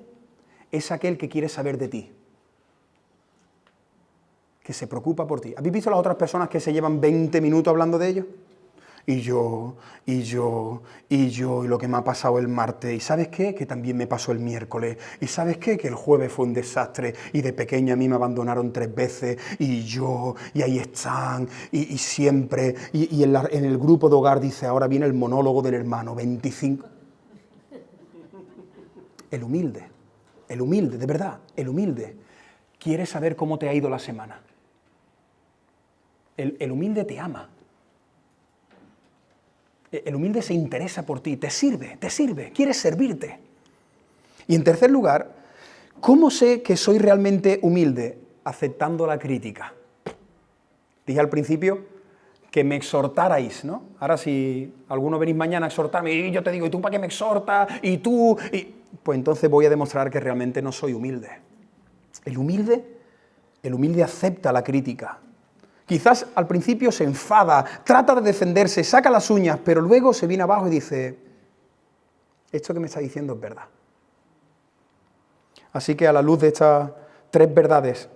es aquel que quiere saber de ti, que se preocupa por ti. ¿Habéis visto a las otras personas que se llevan 20 minutos hablando de ellos? y lo que me ha pasado el martes, y ¿sabes qué? Que también me pasó el miércoles, y ¿sabes qué? Que el jueves fue un desastre, y de pequeña a mí me abandonaron 3 veces, y ahí están, y siempre, y en el grupo de hogar dice, ahora viene el monólogo del hermano, 25. El humilde, de verdad, el humilde, quiere saber cómo te ha ido la semana. El humilde te ama. El humilde se interesa por ti, te sirve, quiere servirte. Y en tercer lugar, ¿cómo sé que soy realmente humilde? Aceptando la crítica. Dije al principio que me exhortarais, ¿no? Ahora si alguno venís mañana a exhortarme y yo te digo, ¿y tú para qué me exhortas? ¿Y tú? Pues entonces voy a demostrar que realmente no soy humilde. El humilde acepta la crítica. Quizás al principio se enfada, trata de defenderse, saca las uñas, pero luego se viene abajo y dice, esto que me está diciendo es verdad. Así que a la luz de estas 3 verdades,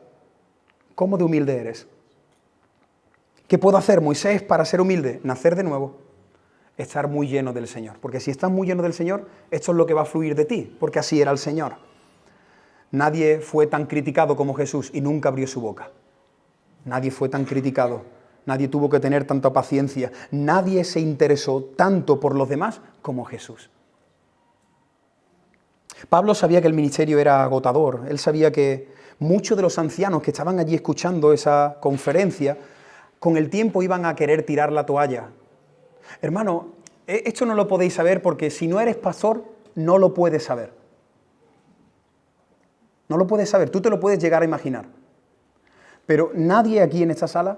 ¿cómo de humilde eres? ¿Qué puedo hacer, Moisés, para ser humilde? Nacer de nuevo, estar muy lleno del Señor. Porque si estás muy lleno del Señor, esto es lo que va a fluir de ti, porque así era el Señor. Nadie fue tan criticado como Jesús y nunca abrió su boca. Nadie fue tan criticado, nadie tuvo que tener tanta paciencia, nadie se interesó tanto por los demás como Jesús. Pablo sabía que el ministerio era agotador, él sabía que muchos de los ancianos que estaban allí escuchando esa conferencia, con el tiempo iban a querer tirar la toalla. Hermano, esto no lo podéis saber porque si no eres pastor, no lo puedes saber. No lo puedes saber, tú te lo puedes llegar a imaginar. Pero nadie aquí en esta sala,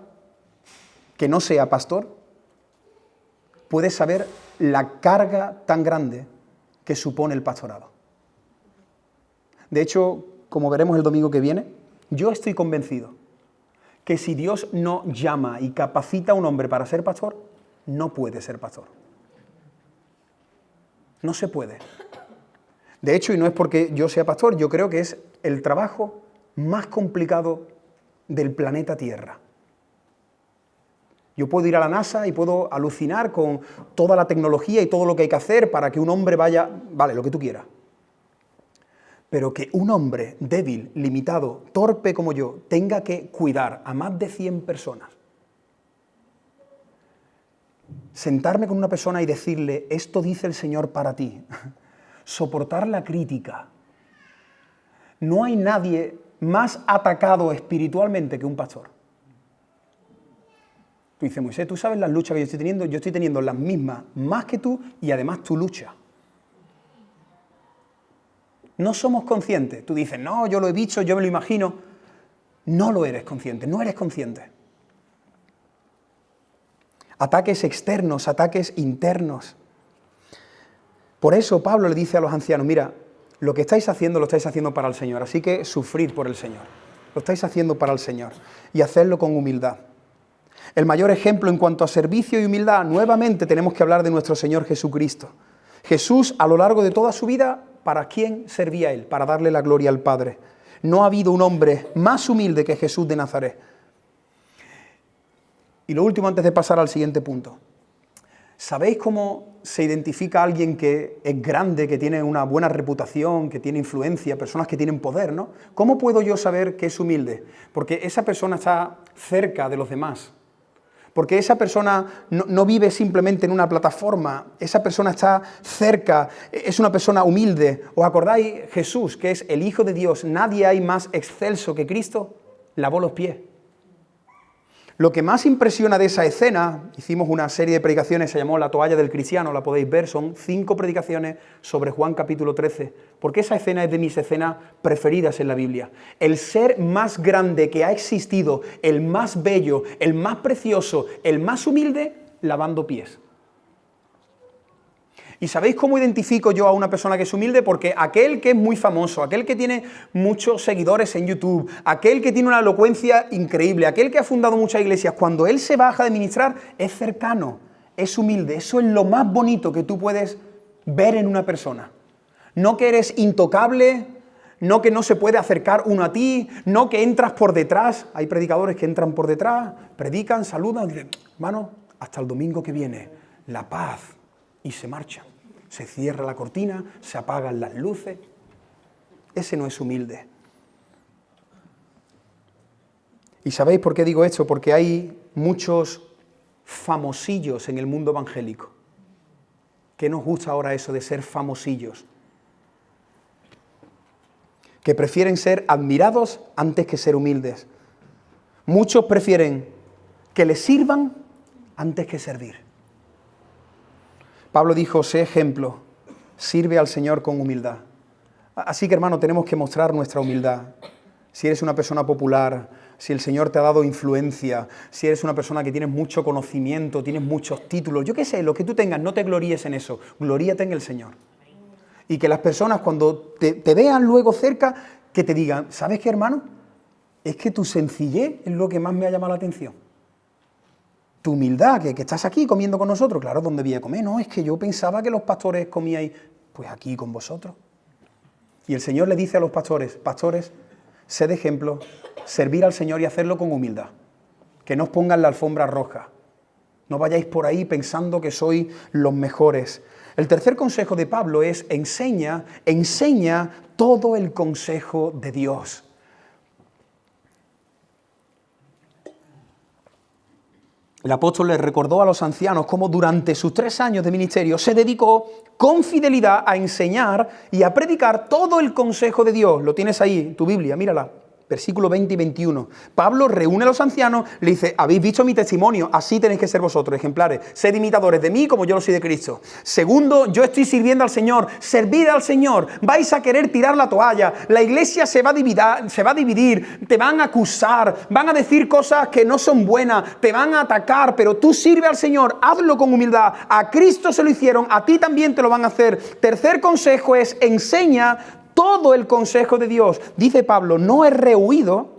que no sea pastor, puede saber la carga tan grande que supone el pastorado. De hecho, como veremos el domingo que viene, yo estoy convencido que si Dios no llama y capacita a un hombre para ser pastor, no puede ser pastor. No se puede. De hecho, y no es porque yo sea pastor, yo creo que es el trabajo más complicado del planeta Tierra. Yo puedo ir a la NASA y puedo alucinar con toda la tecnología y todo lo que hay que hacer para que un hombre vaya, vale, lo que tú quieras. Pero que un hombre débil, limitado, torpe como yo, tenga que cuidar a más de 100 personas. Sentarme con una persona y decirle, esto dice el Señor para ti. Soportar la crítica. No hay nadie más atacado espiritualmente que un pastor. Tú dices, Moisés, ¿tú sabes las luchas que yo estoy teniendo? Yo estoy teniendo las mismas, más que tú, y además tu lucha. No somos conscientes. Tú dices, no, yo lo he visto, yo me lo imagino. No lo eres consciente, no eres consciente. Ataques externos, ataques internos. Por eso Pablo le dice a los ancianos, mira, lo que estáis haciendo, lo estáis haciendo para el Señor, así que sufrid por el Señor. Lo estáis haciendo para el Señor y hacedlo con humildad. El mayor ejemplo en cuanto a servicio y humildad, nuevamente tenemos que hablar de nuestro Señor Jesucristo. Jesús, a lo largo de toda su vida, ¿para quién servía Él? Para darle la gloria al Padre. No ha habido un hombre más humilde que Jesús de Nazaret. Y lo último, antes de pasar al siguiente punto. ¿Sabéis cómo se identifica a alguien que es grande, que tiene una buena reputación, que tiene influencia, personas que tienen poder, ¿no? ¿Cómo puedo yo saber que es humilde? Porque esa persona está cerca de los demás. Porque esa persona no vive simplemente en una plataforma, esa persona está cerca, es una persona humilde. ¿Os acordáis? Jesús, que es el Hijo de Dios, nadie hay más excelso que Cristo, lavó los pies. Lo que más impresiona de esa escena, hicimos una serie de predicaciones, se llamó La toalla del cristiano, la podéis ver, son 5 predicaciones sobre Juan capítulo 13, porque esa escena es de mis escenas preferidas en la Biblia. El ser más grande que ha existido, el más bello, el más precioso, el más humilde, lavando pies. ¿Y sabéis cómo identifico yo a una persona que es humilde? Porque aquel que es muy famoso, aquel que tiene muchos seguidores en YouTube, aquel que tiene una elocuencia increíble, aquel que ha fundado muchas iglesias, cuando él se baja de ministrar, es cercano, es humilde. Eso es lo más bonito que tú puedes ver en una persona. No que eres intocable, no que no se puede acercar uno a ti, no que entras por detrás. Hay predicadores que entran por detrás, predican, saludan, dicen, hermano, hasta el domingo que viene, la paz, y se marchan. Se cierra la cortina, se apagan las luces. Ese no es humilde. ¿Y sabéis por qué digo esto? Porque hay muchos famosillos en el mundo evangélico. ¿Qué nos gusta ahora eso de ser famosillos? Que prefieren ser admirados antes que ser humildes. Muchos prefieren que les sirvan antes que servir. Pablo dijo, sé ejemplo, sirve al Señor con humildad. Así que, hermano, tenemos que mostrar nuestra humildad. Si eres una persona popular, si el Señor te ha dado influencia, si eres una persona que tienes mucho conocimiento, tienes muchos títulos, yo qué sé, lo que tú tengas, no te gloríes en eso, gloríate en el Señor. Y que las personas cuando te vean luego cerca, que te digan, ¿sabes qué, hermano? Es que tu sencillez es lo que más me ha llamado la atención. Tu humildad, que estás aquí comiendo con nosotros. Claro, ¿dónde voy a comer? No, es que yo pensaba que los pastores comíais, pues aquí con vosotros. Y el Señor le dice a los pastores, pastores, sed ejemplo, servir al Señor y hacerlo con humildad. Que no os pongan la alfombra roja. No vayáis por ahí pensando que sois los mejores. El tercer consejo de Pablo es enseña todo el consejo de Dios. El apóstol les recordó a los ancianos cómo durante sus 3 años de ministerio se dedicó con fidelidad a enseñar y a predicar todo el consejo de Dios. Lo tienes ahí en tu Biblia, mírala. Versículo 20 y 21. Pablo reúne a los ancianos, le dice, habéis visto mi testimonio, así tenéis que ser vosotros, ejemplares. Sed imitadores de mí como yo lo soy de Cristo. Segundo, yo estoy sirviendo al Señor, servid al Señor. Vais a querer tirar la toalla, la iglesia se va a dividir, te van a acusar, van a decir cosas que no son buenas, te van a atacar, pero tú sirve al Señor, hazlo con humildad. A Cristo se lo hicieron, a ti también te lo van a hacer. Tercer consejo es enseña todo el consejo de Dios. Dice Pablo, no he rehuido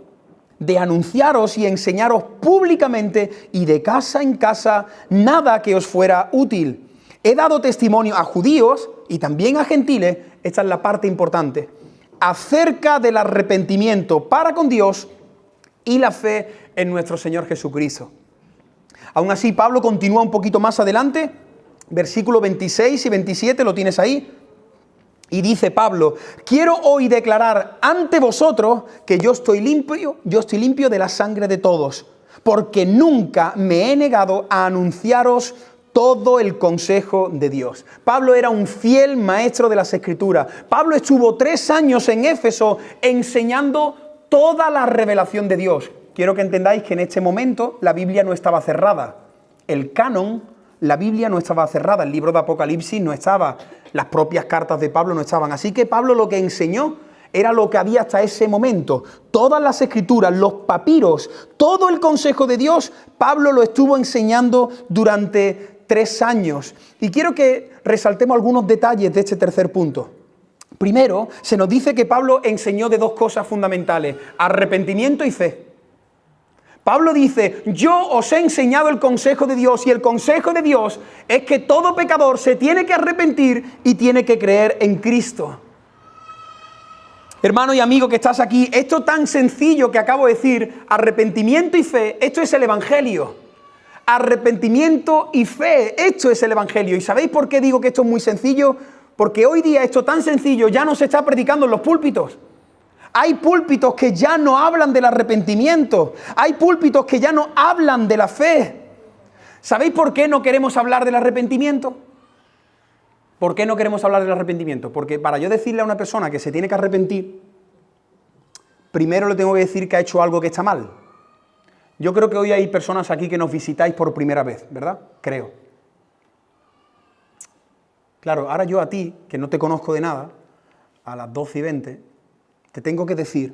de anunciaros y enseñaros públicamente y de casa en casa nada que os fuera útil. He dado testimonio a judíos y también a gentiles, esta es la parte importante, acerca del arrepentimiento para con Dios y la fe en nuestro Señor Jesucristo. Aún así, Pablo continúa un poquito más adelante, versículos 26 y 27, lo tienes ahí. Y dice Pablo, quiero hoy declarar ante vosotros que yo estoy limpio de la sangre de todos, porque nunca me he negado a anunciaros todo el consejo de Dios. Pablo era un fiel maestro de las Escrituras. Pablo estuvo 3 años en Éfeso enseñando toda la revelación de Dios. Quiero que entendáis que en este momento la Biblia no estaba cerrada. El canon, la Biblia no estaba cerrada, el libro de Apocalipsis no estaba, las propias cartas de Pablo no estaban. Así que Pablo lo que enseñó era lo que había hasta ese momento. Todas las Escrituras, los papiros, todo el consejo de Dios, Pablo lo estuvo enseñando durante 3 años. Y quiero que resaltemos algunos detalles de este tercer punto. Primero, se nos dice que Pablo enseñó de 2 cosas fundamentales, arrepentimiento y fe. Pablo dice, yo os he enseñado el consejo de Dios y el consejo de Dios es que todo pecador se tiene que arrepentir y tiene que creer en Cristo. Hermano y amigo que estás aquí, esto tan sencillo que acabo de decir, arrepentimiento y fe, esto es el Evangelio. Arrepentimiento y fe, esto es el Evangelio. ¿Y sabéis por qué digo que esto es muy sencillo? Porque hoy día esto tan sencillo ya no se está predicando en los púlpitos. Hay púlpitos que ya no hablan del arrepentimiento. Hay púlpitos que ya no hablan de la fe. ¿Sabéis por qué no queremos hablar del arrepentimiento? ¿Por qué no queremos hablar del arrepentimiento? Porque para yo decirle a una persona que se tiene que arrepentir, primero le tengo que decir que ha hecho algo que está mal. Yo creo que hoy hay personas aquí que nos visitáis por primera vez, ¿verdad? Creo. Claro, ahora yo a ti, que no te conozco de nada, a las 12:20, te tengo que decir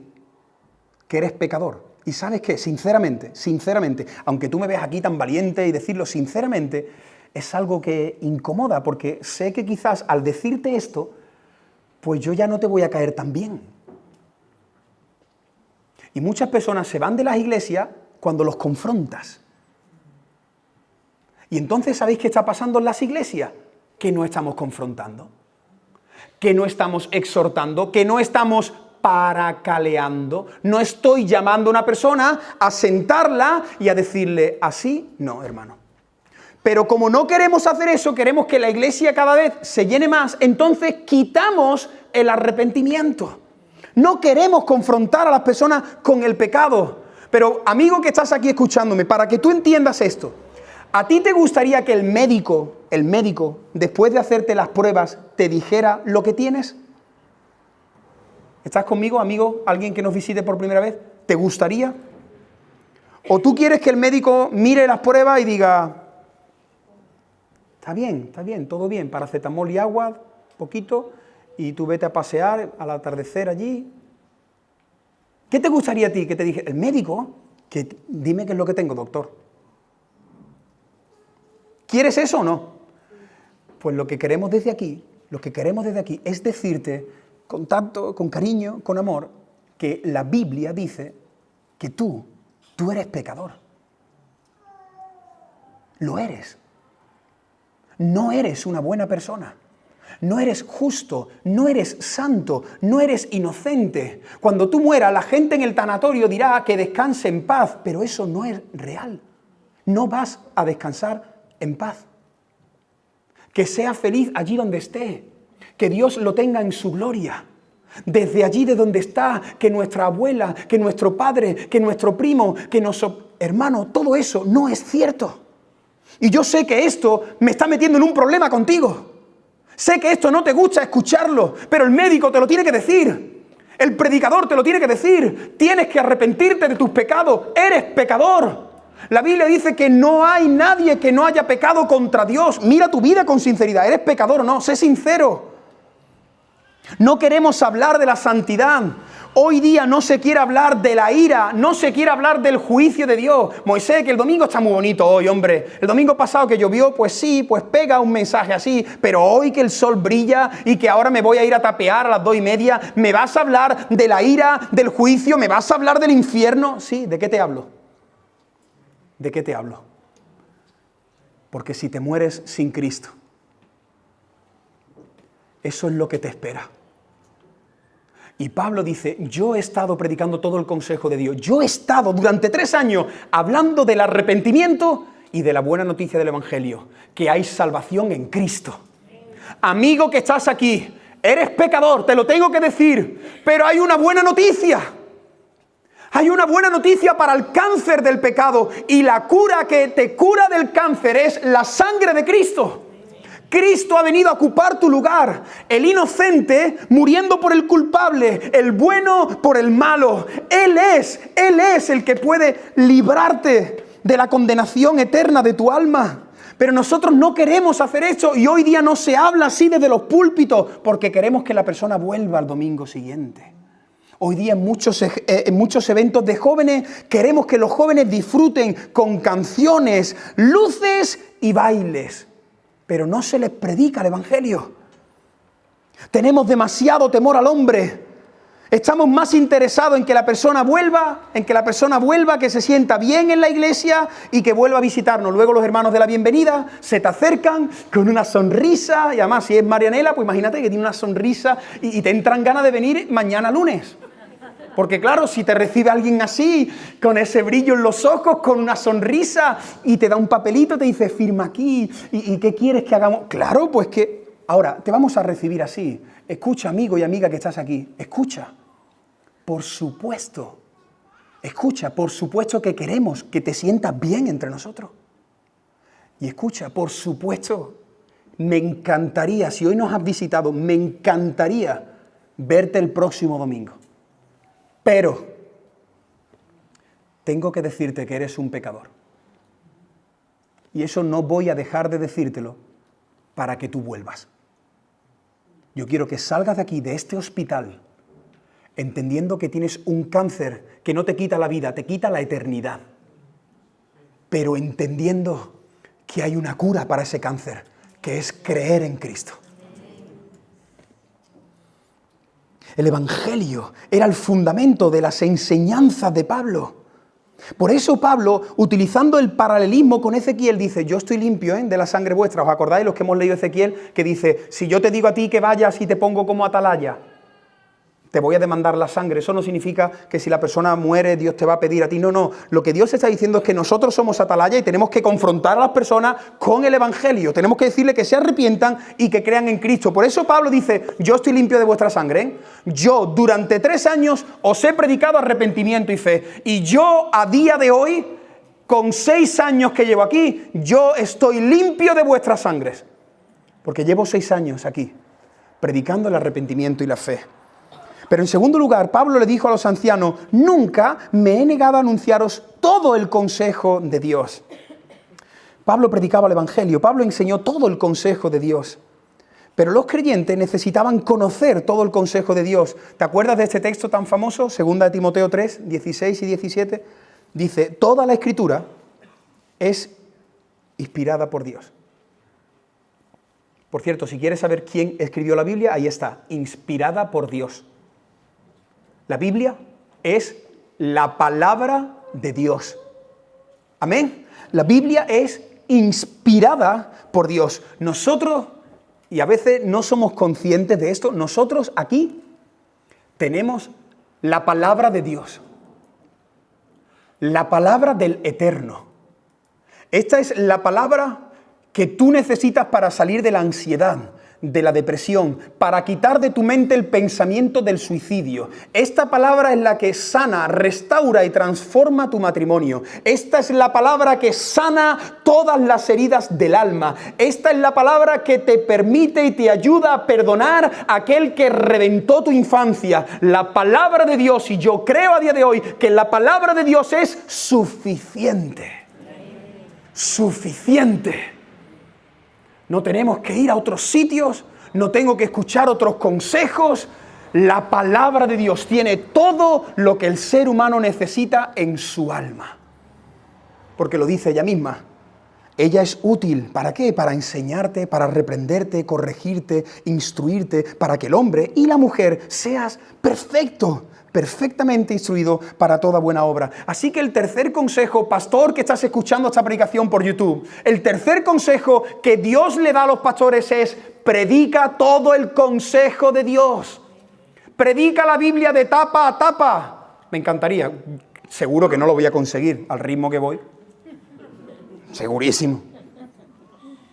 que eres pecador. Y ¿sabes qué? Sinceramente, aunque tú me veas aquí tan valiente y decirlo sinceramente, es algo que incomoda, porque sé que quizás al decirte esto, pues yo ya no te voy a caer tan bien. Y muchas personas se van de las iglesias cuando los confrontas. Y entonces, ¿sabéis qué está pasando en las iglesias? Que no estamos confrontando, que no estamos exhortando, que no estamos paracaleando. No estoy llamando a una persona a sentarla y a decirle así. No, hermano. Pero como no queremos hacer eso, queremos que la iglesia cada vez se llene más, entonces quitamos el arrepentimiento. No queremos confrontar a las personas con el pecado. Pero amigo que estás aquí escuchándome, para que tú entiendas esto, ¿a ti te gustaría que el médico, después de hacerte las pruebas, te dijera lo que tienes? ¿Estás conmigo, amigo? ¿Alguien que nos visite por primera vez? ¿Te gustaría? ¿O tú quieres que el médico mire las pruebas y diga, está bien, todo bien, paracetamol y agua, poquito, y tú vete a pasear al atardecer allí? ¿Qué te gustaría a ti que te dijera el médico? Que dime qué es lo que tengo, doctor. ¿Quieres eso o no? Pues lo que queremos desde aquí es decirte con tacto, con cariño, con amor, que la Biblia dice que tú eres pecador. Lo eres. No eres una buena persona. No eres justo, no eres santo, no eres inocente. Cuando tú mueras, la gente en el tanatorio dirá que descanse en paz, pero eso no es real. No vas a descansar en paz. Que sea feliz allí donde esté, que Dios lo tenga en su gloria. Desde allí de donde está, que nuestra abuela, que nuestro padre, que nuestro primo, que nuestro hermano, todo eso no es cierto. Y yo sé que esto me está metiendo en un problema contigo. Sé que esto no te gusta escucharlo, pero el médico te lo tiene que decir. El predicador te lo tiene que decir. Tienes que arrepentirte de tus pecados. Eres pecador. La Biblia dice que no hay nadie que no haya pecado contra Dios. Mira tu vida con sinceridad. ¿Eres pecador o no? Sé sincero. No queremos hablar de la santidad. Hoy día no se quiere hablar de la ira, no se quiere hablar del juicio de Dios. Moisés, que el domingo está muy bonito hoy, hombre. El domingo pasado que llovió, pues sí, pues pega un mensaje así. Pero hoy que el sol brilla y que ahora me voy a ir a tapear a las 2:30, ¿me vas a hablar de la ira, del juicio? ¿Me vas a hablar del infierno? Sí, ¿de qué te hablo? ¿De qué te hablo? Porque si te mueres sin Cristo, eso es lo que te espera. Y Pablo dice, yo he estado predicando todo el consejo de Dios. Yo he estado durante 3 años hablando del arrepentimiento y de la buena noticia del Evangelio, que hay salvación en Cristo. Amigo que estás aquí, eres pecador, te lo tengo que decir, pero hay una buena noticia. Hay una buena noticia para el cáncer del pecado, y la cura que te cura del cáncer es la sangre de Cristo. Cristo ha venido a ocupar tu lugar, el inocente muriendo por el culpable, el bueno por el malo. Él es el que puede librarte de la condenación eterna de tu alma. Pero nosotros no queremos hacer eso, y hoy día no se habla así desde los púlpitos porque queremos que la persona vuelva al domingo siguiente. Hoy día en muchos eventos de jóvenes queremos que los jóvenes disfruten con canciones, luces y bailes. Pero no se les predica el Evangelio. Tenemos demasiado temor al hombre. Estamos más interesados en que la persona vuelva, que se sienta bien en la iglesia y que vuelva a visitarnos. Luego los hermanos de la bienvenida se te acercan con una sonrisa, y además si es Marianela, pues imagínate que tiene una sonrisa y te entran ganas de venir mañana lunes. Porque claro, si te recibe alguien así, con ese brillo en los ojos, con una sonrisa, y te da un papelito, te dice, firma aquí, ¿y qué quieres que hagamos? Claro, pues que ahora te vamos a recibir así. Escucha, amigo y amiga que estás aquí, escucha. Por supuesto que queremos que te sientas bien entre nosotros. Y escucha, por supuesto, me encantaría, si hoy nos has visitado, me encantaría verte el próximo domingo. Pero tengo que decirte que eres un pecador. Y eso no voy a dejar de decírtelo para que tú vuelvas. Yo quiero que salgas de aquí, de este hospital, entendiendo que tienes un cáncer que no te quita la vida, te quita la eternidad. Pero entendiendo que hay una cura para ese cáncer, que es creer en Cristo. El Evangelio era el fundamento de las enseñanzas de Pablo. Por eso Pablo, utilizando el paralelismo con Ezequiel, dice, yo estoy limpio de la sangre vuestra. ¿Os acordáis los que hemos leído Ezequiel? Que dice, si yo te digo a ti que vayas y te pongo como atalaya, te voy a demandar la sangre. Eso no significa que si la persona muere, Dios te va a pedir a ti. No, no. Lo que Dios está diciendo es que nosotros somos atalaya y tenemos que confrontar a las personas con el Evangelio. Tenemos que decirle que se arrepientan y que crean en Cristo. Por eso Pablo dice, yo estoy limpio de vuestra sangre, ¿eh? Yo durante 3 años os he predicado arrepentimiento y fe. Y yo a día de hoy, con 6 años que llevo aquí, yo estoy limpio de vuestras sangres. Porque llevo 6 años aquí, predicando el arrepentimiento y la fe. Pero en segundo lugar, Pablo le dijo a los ancianos, nunca me he negado a anunciaros todo el consejo de Dios. Pablo predicaba el Evangelio, Pablo enseñó todo el consejo de Dios. Pero los creyentes necesitaban conocer todo el consejo de Dios. ¿Te acuerdas de este texto tan famoso? 2 Timoteo 3, 16 y 17. Dice, toda la Escritura es inspirada por Dios. Por cierto, si quieres saber quién escribió la Biblia, ahí está, inspirada por Dios. La Biblia es la palabra de Dios. Amén. La Biblia es inspirada por Dios. Nosotros, y a veces no somos conscientes de esto, nosotros aquí tenemos la palabra de Dios. La palabra del Eterno. Esta es la palabra que tú necesitas para salir de la ansiedad, de la depresión, para quitar de tu mente el pensamiento del suicidio. Esta palabra es la que sana, restaura y transforma tu matrimonio. Esta es la palabra que sana todas las heridas del alma. Esta es la palabra que te permite y te ayuda a perdonar a aquel que reventó tu infancia. La palabra de Dios, y yo creo a día de hoy que la palabra de Dios es suficiente. Suficiente. No tenemos que ir a otros sitios, no tengo que escuchar otros consejos. La palabra de Dios tiene todo lo que el ser humano necesita en su alma. Porque lo dice ella misma. Ella es útil, ¿para qué? Para enseñarte, para reprenderte, corregirte, instruirte, para que el hombre y la mujer seas perfecto, perfectamente instruido para toda buena obra. Así que el tercer consejo, pastor que estás escuchando esta predicación por YouTube, el tercer consejo que Dios le da a los pastores es: predica todo el consejo de Dios. Predica la Biblia de tapa a tapa. Me encantaría, seguro que no lo voy a conseguir al ritmo que voy. Segurísimo.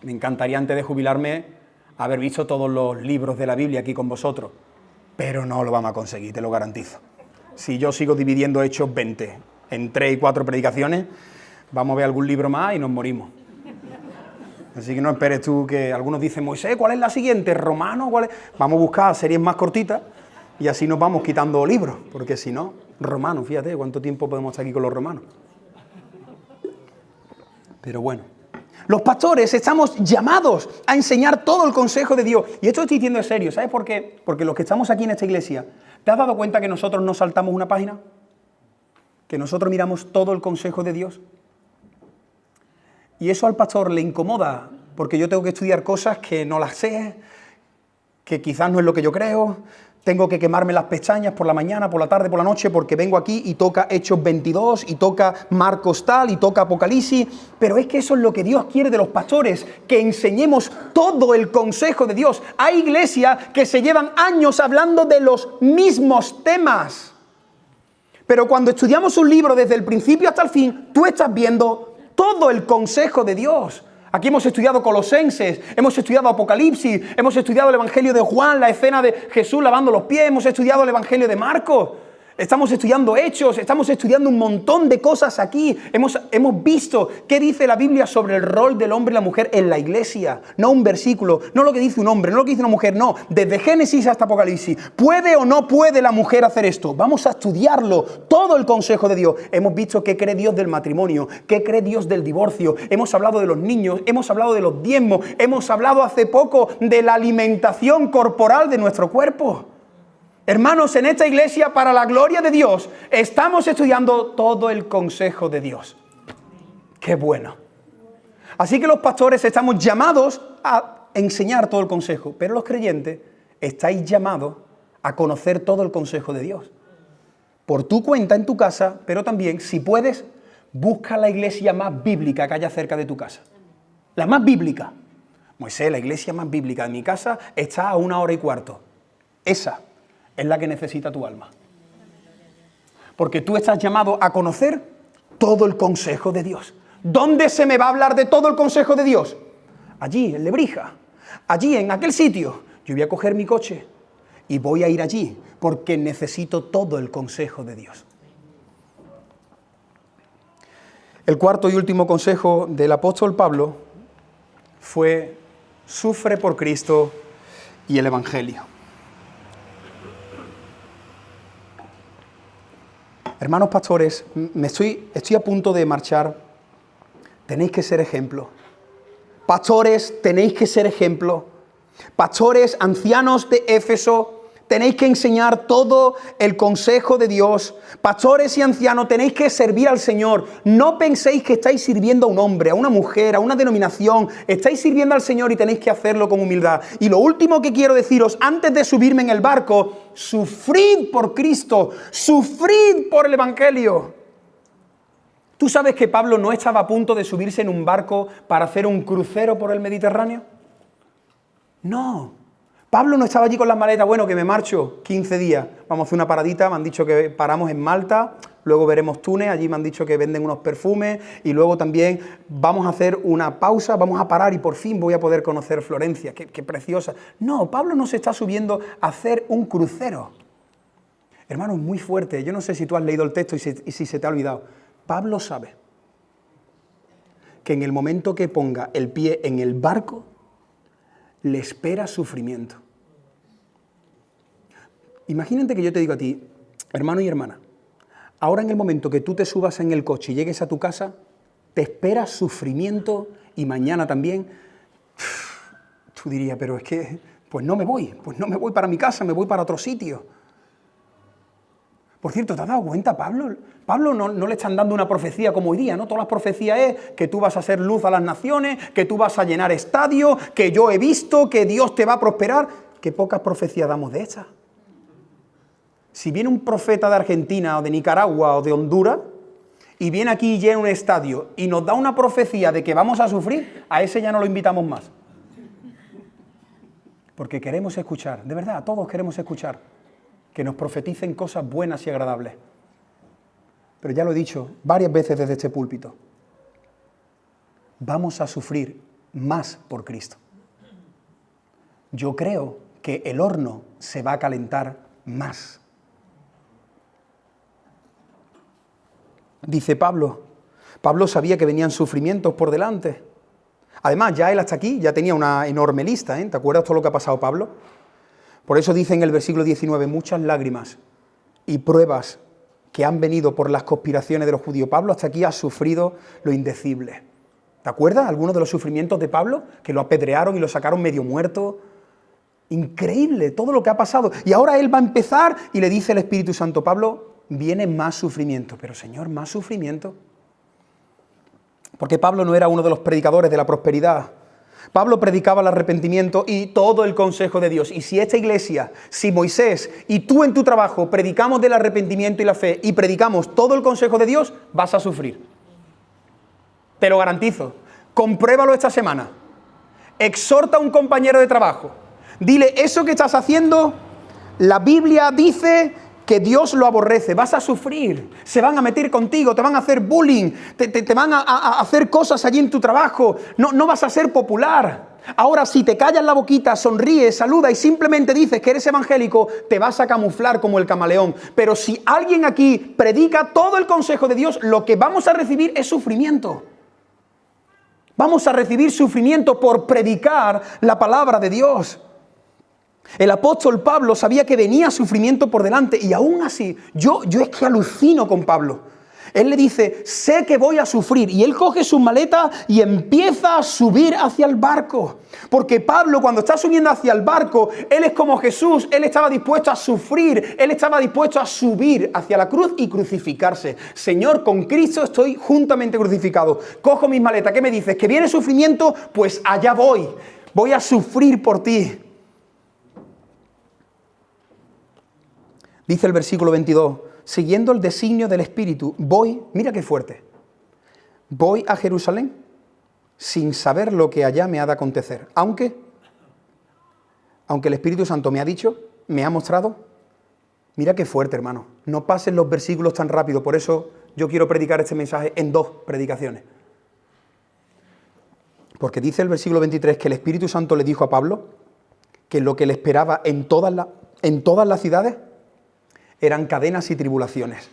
Me encantaría antes de jubilarme haber visto todos los libros de la Biblia aquí con vosotros. Pero no lo vamos a conseguir, te lo garantizo. Si yo sigo dividiendo Hechos 20 en 3 y 4 predicaciones, vamos a ver algún libro más y nos morimos. Así que no esperes tú que algunos dicen, Moisés, ¿cuál es la siguiente? ¿Romano? ¿Cuál es? Vamos a buscar series más cortitas y así nos vamos quitando libros, porque si no, romanos, fíjate cuánto tiempo podemos estar aquí con los romanos. Pero bueno, los pastores estamos llamados a enseñar todo el consejo de Dios. Y esto estoy diciendo en serio, ¿sabes por qué? Porque los que estamos aquí en esta iglesia, ¿te has dado cuenta que nosotros no saltamos una página? Que nosotros miramos todo el consejo de Dios. Y eso al pastor le incomoda, porque yo tengo que estudiar cosas que no las sé, que quizás no es lo que yo creo. Tengo que quemarme las pestañas por la mañana, por la tarde, por la noche, porque vengo aquí y toca Hechos 22, y toca Marcos tal, y toca Apocalipsis. Pero es que eso es lo que Dios quiere de los pastores, que enseñemos todo el consejo de Dios. Hay iglesias que se llevan años hablando de los mismos temas. Pero cuando estudiamos un libro desde el principio hasta el fin, tú estás viendo todo el consejo de Dios. Aquí hemos estudiado Colosenses, hemos estudiado Apocalipsis, hemos estudiado el Evangelio de Juan, la escena de Jesús lavando los pies, hemos estudiado el Evangelio de Marcos, estamos estudiando Hechos, estamos estudiando un montón de cosas aquí. Hemos visto qué dice la Biblia sobre el rol del hombre y la mujer en la iglesia. No un versículo, no lo que dice un hombre, no lo que dice una mujer, no. Desde Génesis hasta Apocalipsis. ¿Puede o no puede la mujer hacer esto? Vamos a estudiarlo, todo el consejo de Dios. Hemos visto qué cree Dios del matrimonio, qué cree Dios del divorcio. Hemos hablado de los niños, hemos hablado de los diezmos, hemos hablado hace poco de la alimentación corporal de nuestro cuerpo. Hermanos, en esta iglesia, para la gloria de Dios, estamos estudiando todo el consejo de Dios. ¡Qué bueno! Así que los pastores estamos llamados a enseñar todo el consejo, pero los creyentes estáis llamados a conocer todo el consejo de Dios. Por tu cuenta en tu casa, pero también, si puedes, busca la iglesia más bíblica que haya cerca de tu casa. La más bíblica. Moisés, la iglesia más bíblica de mi casa está a 1 hora y cuarto. Esa es la que necesita tu alma. Porque tú estás llamado a conocer todo el consejo de Dios. ¿Dónde se me va a hablar de todo el consejo de Dios? Allí, en Lebrija. Allí, en aquel sitio. Yo voy a coger mi coche y voy a ir allí porque necesito todo el consejo de Dios. El cuarto y último consejo del apóstol Pablo fue: sufre por Cristo y el Evangelio. Hermanos pastores, estoy a punto de marchar. Tenéis que ser ejemplo. Pastores, tenéis que ser ejemplo. Pastores, ancianos de Éfeso, tenéis que enseñar todo el consejo de Dios. Pastores y ancianos, tenéis que servir al Señor. No penséis que estáis sirviendo a un hombre, a una mujer, a una denominación. Estáis sirviendo al Señor y tenéis que hacerlo con humildad. Y lo último que quiero deciros, antes de subirme en el barco: sufrid por Cristo, sufrid por el Evangelio. ¿Tú sabes que Pablo no estaba a punto de subirse en un barco para hacer un crucero por el Mediterráneo? No. Pablo no estaba allí con las maletas: bueno, que me marcho 15 días, vamos a hacer una paradita, me han dicho que paramos en Malta, luego veremos Túnez, allí me han dicho que venden unos perfumes, y luego también vamos a hacer una pausa, vamos a parar y por fin voy a poder conocer Florencia, qué preciosa. No, Pablo no se está subiendo a hacer un crucero. Hermano, es muy fuerte. Yo no sé si tú has leído el texto y si se te ha olvidado. Pablo sabe que en el momento que ponga el pie en el barco, le espera sufrimiento. Imagínate que yo te digo a ti: hermano y hermana, ahora en el momento que tú te subas en el coche y llegues a tu casa, te espera sufrimiento, y mañana también. Tú dirías: pero es que, pues no me voy para mi casa, me voy para otro sitio. Por cierto, ¿te has dado cuenta, Pablo? Pablo no le están dando una profecía como hoy día, ¿no? Todas las profecías es que tú vas a ser luz a las naciones, que tú vas a llenar estadios, que yo he visto, que Dios te va a prosperar. Qué pocas profecías damos de estas. Si viene un profeta de Argentina o de Nicaragua o de Honduras y viene aquí y llena un estadio y nos da una profecía de que vamos a sufrir, a ese ya no lo invitamos más. Porque queremos escuchar, de verdad, todos queremos escuchar que nos profeticen cosas buenas y agradables. Pero ya lo he dicho varias veces desde este púlpito: vamos a sufrir más por Cristo. Yo creo que el horno se va a calentar más. Dice Pablo sabía que venían sufrimientos por delante. Además, ya él hasta aquí ya tenía una enorme lista, ¿eh? ¿Te acuerdas todo lo que ha pasado Pablo? Por eso dice en el versículo 19: muchas lágrimas y pruebas que han venido por las conspiraciones de los judíos. Pablo hasta aquí ha sufrido lo indecible. ¿Te acuerdas algunos de los sufrimientos de Pablo? Que lo apedrearon y lo sacaron medio muerto. Increíble todo lo que ha pasado. Y ahora él va a empezar y le dice el Espíritu Santo: Pablo, viene más sufrimiento. Pero Señor, ¿más sufrimiento? Porque Pablo no era uno de los predicadores de la prosperidad. Pablo predicaba el arrepentimiento y todo el consejo de Dios. Y si esta iglesia, si Moisés y tú en tu trabajo predicamos del arrepentimiento y la fe y predicamos todo el consejo de Dios, vas a sufrir. Te lo garantizo. Compruébalo esta semana. Exhorta a un compañero de trabajo. Dile: eso que estás haciendo, la Biblia dice que Dios lo aborrece. Vas a sufrir. Se van a meter contigo, te van a hacer bullying, te van a hacer cosas allí en tu trabajo. No vas a ser popular. Ahora, si te callas la boquita, sonríes, saludas y simplemente dices que eres evangélico, te vas a camuflar como el camaleón. Pero si alguien aquí predica todo el consejo de Dios, lo que vamos a recibir es sufrimiento. Vamos a recibir sufrimiento por predicar la palabra de Dios. El apóstol Pablo sabía que venía sufrimiento por delante y aún así, yo es que alucino con Pablo. Él le dice: sé que voy a sufrir, y él coge sus maletas y empieza a subir hacia el barco. Porque Pablo, cuando está subiendo hacia el barco, él es como Jesús, él estaba dispuesto a sufrir, él estaba dispuesto a subir hacia la cruz y crucificarse. Señor, con Cristo estoy juntamente crucificado. Cojo mis maletas, ¿qué me dices? ¿Que viene sufrimiento? Pues allá voy a sufrir por ti. Dice el versículo 22, siguiendo el designio del Espíritu, mira qué fuerte, voy a Jerusalén sin saber lo que allá me ha de acontecer. Aunque el Espíritu Santo me ha dicho, me ha mostrado, Mira qué fuerte, hermano. No pasen los versículos tan rápido, por eso yo quiero predicar este mensaje en 2 predicaciones. Porque dice el versículo 23 que el Espíritu Santo le dijo a Pablo que lo que le esperaba en todas las ciudades eran cadenas y tribulaciones.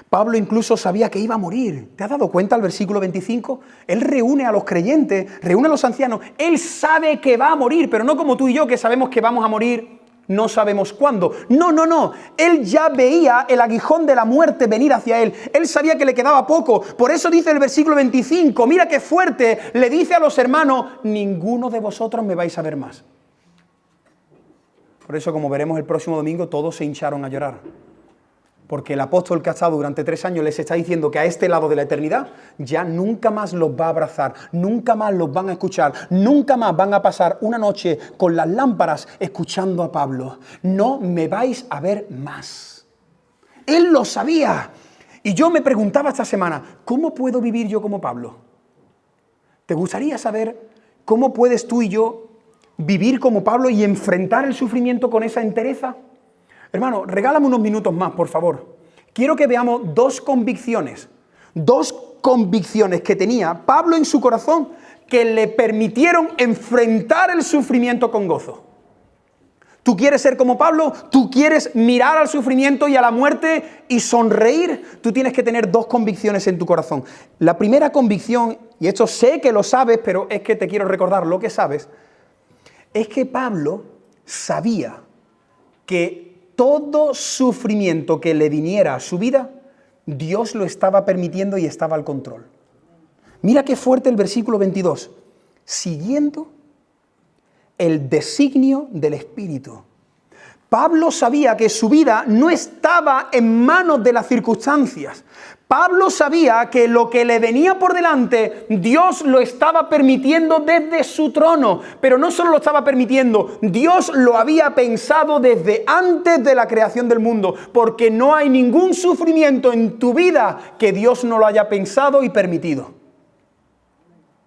Pablo incluso sabía que iba a morir. ¿Te has dado cuenta el versículo 25? Él reúne a los creyentes, reúne a los ancianos. Él sabe que va a morir, pero no como tú y yo que sabemos que vamos a morir, no sabemos cuándo. No. Él ya veía el aguijón de la muerte venir hacia él. Él sabía que le quedaba poco. Por eso dice el versículo 25, mira qué fuerte, le dice a los hermanos, ninguno de vosotros me vais a ver más. Por eso, como veremos el próximo domingo, todos se hincharon a llorar. Porque el apóstol que ha estado durante 3 años les está diciendo que a este lado de la eternidad ya nunca más los va a abrazar, nunca más los van a escuchar, nunca más van a pasar una noche con las lámparas escuchando a Pablo. No me vais a ver más. Él lo sabía. Y yo me preguntaba esta semana, ¿cómo puedo vivir yo como Pablo? ¿Te gustaría saber cómo puedes tú y yo vivir como Pablo y enfrentar el sufrimiento con esa entereza? Hermano, regálame unos minutos más, por favor. Quiero que veamos 2 convicciones que tenía Pablo en su corazón que le permitieron enfrentar el sufrimiento con gozo. ¿Tú quieres ser como Pablo? ¿Tú quieres mirar al sufrimiento y a la muerte y sonreír? Tú tienes que tener 2 convicciones en tu corazón. La primera convicción, y esto sé que lo sabes, pero es que te quiero recordar lo que sabes, es que Pablo sabía que todo sufrimiento que le viniera a su vida, Dios lo estaba permitiendo y estaba al control. Mira qué fuerte el versículo 22. Siguiendo el designio del Espíritu. Pablo sabía que su vida no estaba en manos de las circunstancias. Pablo sabía que lo que le venía por delante, Dios lo estaba permitiendo desde su trono. Pero no solo lo estaba permitiendo, Dios lo había pensado desde antes de la creación del mundo. Porque no hay ningún sufrimiento en tu vida que Dios no lo haya pensado y permitido.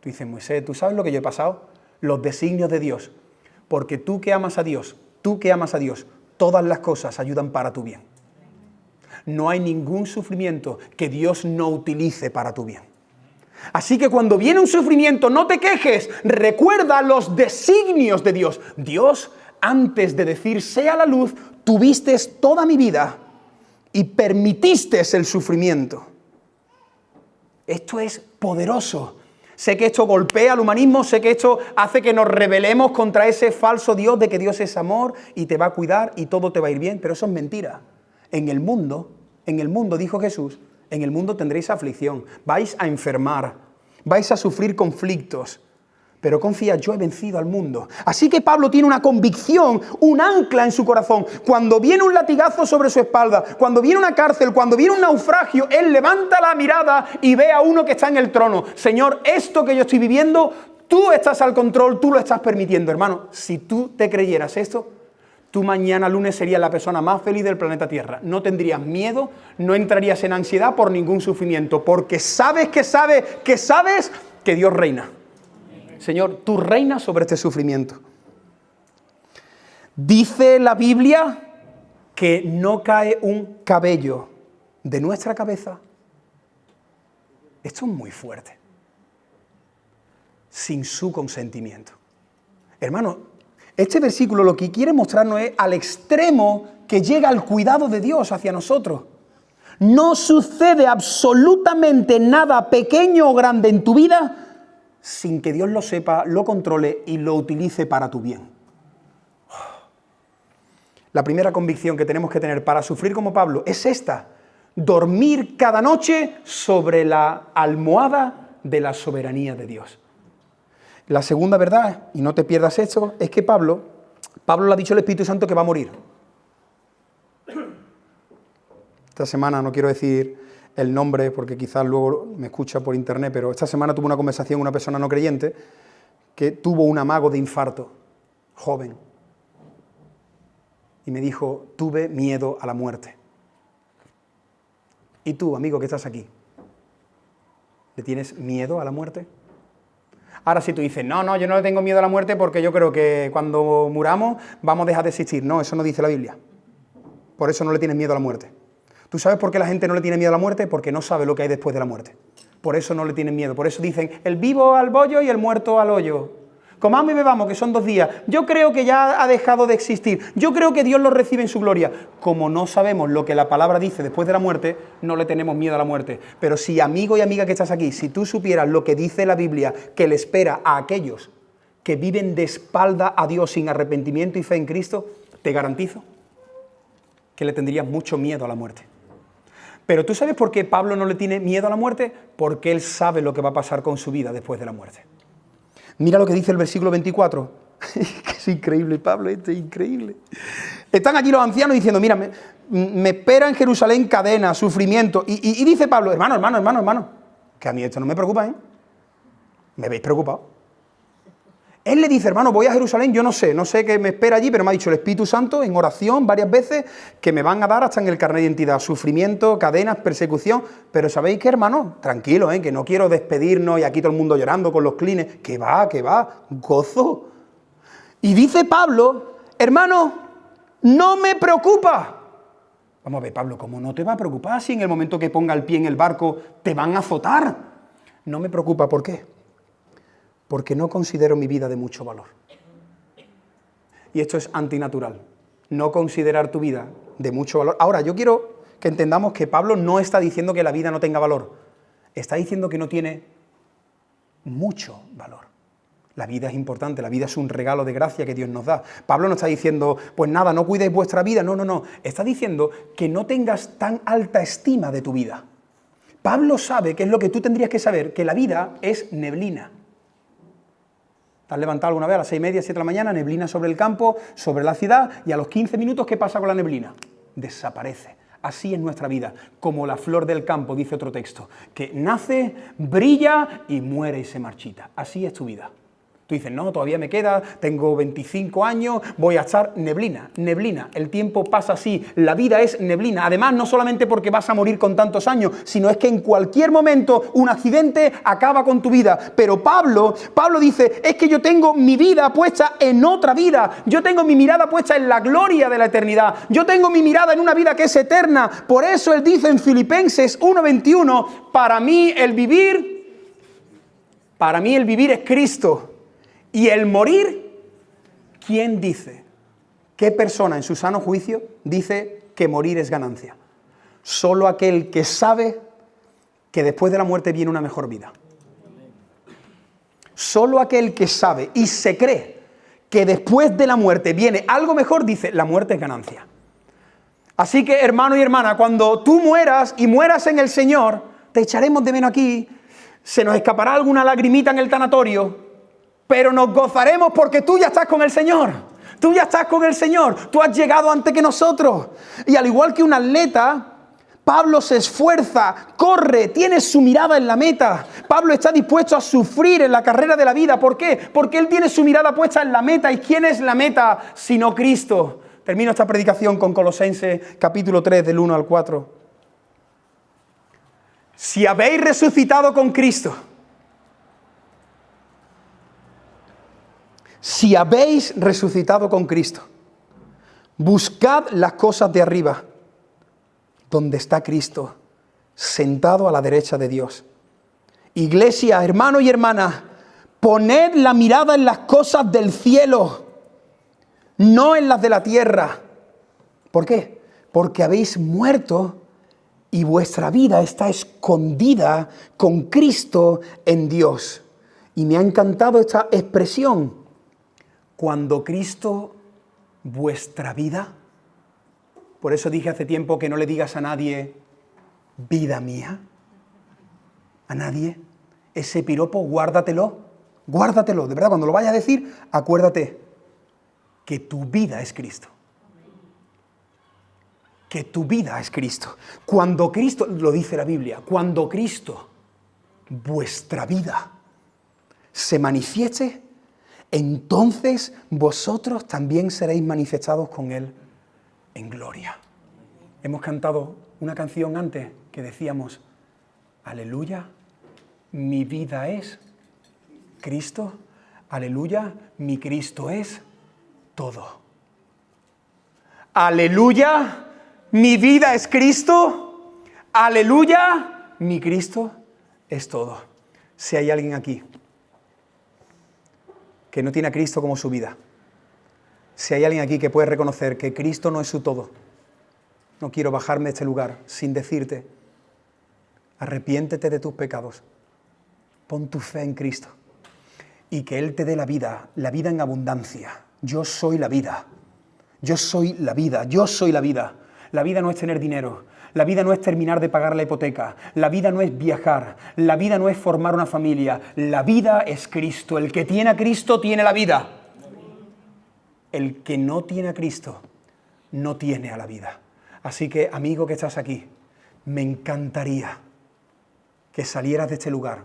Tú dices, Moisés, ¿tú sabes lo que yo he pasado? Los designios de Dios. Porque tú que amas a Dios, todas las cosas ayudan para tu bien. No hay ningún sufrimiento que Dios no utilice para tu bien. Así que cuando viene un sufrimiento, no te quejes, recuerda los designios de Dios. Dios, antes de decir sea la luz, tuviste toda mi vida y permitiste el sufrimiento. Esto es poderoso. Sé que esto golpea al humanismo, sé que esto hace que nos rebelemos contra ese falso Dios de que Dios es amor y te va a cuidar y todo te va a ir bien, pero eso es mentira. En el mundo, dijo Jesús, en el mundo tendréis aflicción, vais a enfermar, vais a sufrir conflictos, pero confía, yo he vencido al mundo. Así que Pablo tiene una convicción, un ancla en su corazón. Cuando viene un latigazo sobre su espalda, cuando viene una cárcel, cuando viene un naufragio, él levanta la mirada y ve a uno que está en el trono. Señor, esto que yo estoy viviendo, tú estás al control, tú lo estás permitiendo. Hermano, si tú te creyeras esto, tú mañana lunes serías la persona más feliz del planeta Tierra. No tendrías miedo, no entrarías en ansiedad por ningún sufrimiento, porque sabes que Dios reina. Señor, tú reinas sobre este sufrimiento. Dice la Biblia que no cae un cabello de nuestra cabeza. Esto es muy fuerte. Sin su consentimiento. Hermano, este versículo lo que quiere mostrarnos es al extremo que llega el cuidado de Dios hacia nosotros. No sucede absolutamente nada pequeño o grande en tu vida sin que Dios lo sepa, lo controle y lo utilice para tu bien. La primera convicción que tenemos que tener para sufrir como Pablo es esta: dormir cada noche sobre la almohada de la soberanía de Dios. La segunda verdad, y no te pierdas esto, es que Pablo le ha dicho al Espíritu Santo que va a morir. Esta semana, no quiero decir el nombre porque quizás luego me escucha por internet, pero esta semana tuve una conversación con una persona no creyente que tuvo un amago de infarto, joven. Y me dijo, tuve miedo a la muerte. ¿Y tú, amigo, que estás aquí? ¿Le tienes miedo a la muerte? Ahora si tú dices, no, yo no le tengo miedo a la muerte porque yo creo que cuando muramos vamos a dejar de existir. No, eso no dice la Biblia. Por eso no le tienes miedo a la muerte. ¿Tú sabes por qué la gente no le tiene miedo a la muerte? Porque no sabe lo que hay después de la muerte. Por eso no le tienen miedo. Por eso dicen, el vivo al bollo y el muerto al hoyo. Comamos y bebamos, que son 2 días. Yo creo que ya ha dejado de existir. Yo creo que Dios lo recibe en su gloria. Como no sabemos lo que la palabra dice después de la muerte, no le tenemos miedo a la muerte. Pero si, amigo y amiga que estás aquí, si tú supieras lo que dice la Biblia que le espera a aquellos que viven de espalda a Dios sin arrepentimiento y fe en Cristo, te garantizo que le tendrías mucho miedo a la muerte. Pero ¿tú sabes por qué Pablo no le tiene miedo a la muerte? Porque él sabe lo que va a pasar con su vida después de la muerte. Mira lo que dice el versículo 24. Es increíble, Pablo, esto es increíble. Están allí los ancianos diciendo, mira, me espera en Jerusalén cadena, sufrimiento. Y dice Pablo, hermano, que a mí esto no me preocupa, ¿eh? ¿Me veis preocupado? Él le dice, hermano, voy a Jerusalén, yo no sé qué me espera allí, pero me ha dicho el Espíritu Santo en oración varias veces que me van a dar hasta en el carnet de identidad, sufrimiento, cadenas, persecución, pero ¿sabéis qué, hermano? Tranquilo, que no quiero despedirnos y aquí todo el mundo llorando con los clines, que va, gozo. Y dice Pablo, hermano, no me preocupa. Vamos a ver, Pablo, ¿cómo no te va a preocupar si en el momento que ponga el pie en el barco te van a azotar? No me preocupa, ¿por qué? Porque no considero mi vida de mucho valor. Y esto es antinatural, no considerar tu vida de mucho valor. Ahora, yo quiero que entendamos que Pablo no está diciendo que la vida no tenga valor, está diciendo que no tiene mucho valor. La vida es importante, la vida es un regalo de gracia que Dios nos da. Pablo no está diciendo, pues nada, no cuidéis vuestra vida, no. Está diciendo que no tengas tan alta estima de tu vida. Pablo sabe, que es lo que tú tendrías que saber, que la vida es neblina. ¿Te has levantado alguna vez a las 6:30, 7 de la mañana, neblina sobre el campo, sobre la ciudad, y a los 15 minutos, ¿qué pasa con la neblina? Desaparece. Así es nuestra vida, como la flor del campo, dice otro texto, que nace, brilla y muere y se marchita. Así es tu vida. Tú dices, no, todavía me queda, tengo 25 años, voy a estar neblina, el tiempo pasa así, la vida es neblina. Además, no solamente porque vas a morir con tantos años, sino es que en cualquier momento un accidente acaba con tu vida. Pero Pablo dice, es que yo tengo mi vida puesta en otra vida, yo tengo mi mirada puesta en la gloria de la eternidad, yo tengo mi mirada en una vida que es eterna. Por eso él dice en Filipenses 1:21, para mí el vivir es Cristo. Y el morir, ¿quién dice? ¿Qué persona en su sano juicio dice que morir es ganancia? Solo aquel que sabe que después de la muerte viene una mejor vida. Solo aquel que sabe y se cree que después de la muerte viene algo mejor, dice, la muerte es ganancia. Así que, hermano y hermana, cuando tú mueras y mueras en el Señor, te echaremos de menos aquí, se nos escapará alguna lagrimita en el tanatorio, pero nos gozaremos porque tú ya estás con el Señor. Tú ya estás con el Señor. Tú has llegado antes que nosotros. Y al igual que un atleta, Pablo se esfuerza, corre, tiene su mirada en la meta. Pablo está dispuesto a sufrir en la carrera de la vida. ¿Por qué? Porque él tiene su mirada puesta en la meta. ¿Y quién es la meta sino Cristo? Termino esta predicación con Colosenses capítulo 3 del 1 al 4. Si habéis resucitado con Cristo, si habéis resucitado con Cristo, buscad las cosas de arriba, donde está Cristo, sentado a la derecha de Dios. Iglesia, hermano y hermana, poned la mirada en las cosas del cielo, no en las de la tierra. ¿Por qué? Porque habéis muerto y vuestra vida está escondida con Cristo en Dios. Y me ha encantado esta expresión. Cuando Cristo, vuestra vida. Por eso dije hace tiempo que no le digas a nadie, vida mía. A nadie. Ese piropo, guárdatelo. De verdad, cuando lo vayas a decir, acuérdate que tu vida es Cristo. Que tu vida es Cristo. Cuando Cristo, lo dice la Biblia, cuando Cristo, vuestra vida, se manifieste, entonces vosotros también seréis manifestados con Él en gloria. Hemos cantado una canción antes que decíamos, aleluya, mi vida es Cristo, aleluya, mi Cristo es todo. Aleluya, Mi vida es Cristo. Aleluya. Mi Cristo es todo. Si hay alguien aquí que no tiene a Cristo como su vida, si hay alguien aquí que puede reconocer que Cristo no es su todo, no quiero bajarme de este lugar sin decirte, arrepiéntete de tus pecados, pon tu fe en Cristo y que Él te dé la vida en abundancia. Yo soy la vida, yo soy la vida, yo soy la vida. La vida no es tener dinero, la vida no es terminar de pagar la hipoteca, la vida no es viajar, la vida no es formar una familia, la vida es Cristo. El que tiene a Cristo tiene la vida. El que no tiene a Cristo no tiene a la vida. Así que, amigo que estás aquí, me encantaría que salieras de este lugar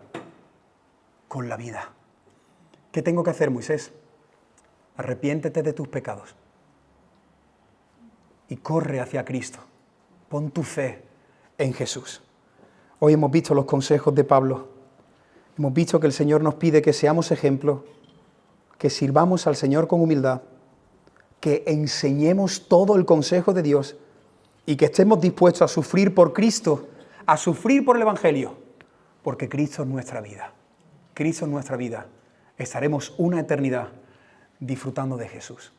con la vida. ¿Qué tengo que hacer, Moisés? Arrepiéntete de tus pecados y corre hacia Cristo. Pon tu fe en Jesús. Hoy hemos visto los consejos de Pablo. Hemos visto que el Señor nos pide que seamos ejemplos, que sirvamos al Señor con humildad, que enseñemos todo el consejo de Dios y que estemos dispuestos a sufrir por Cristo, a sufrir por el Evangelio, porque Cristo es nuestra vida. Cristo es nuestra vida. Estaremos una eternidad disfrutando de Jesús.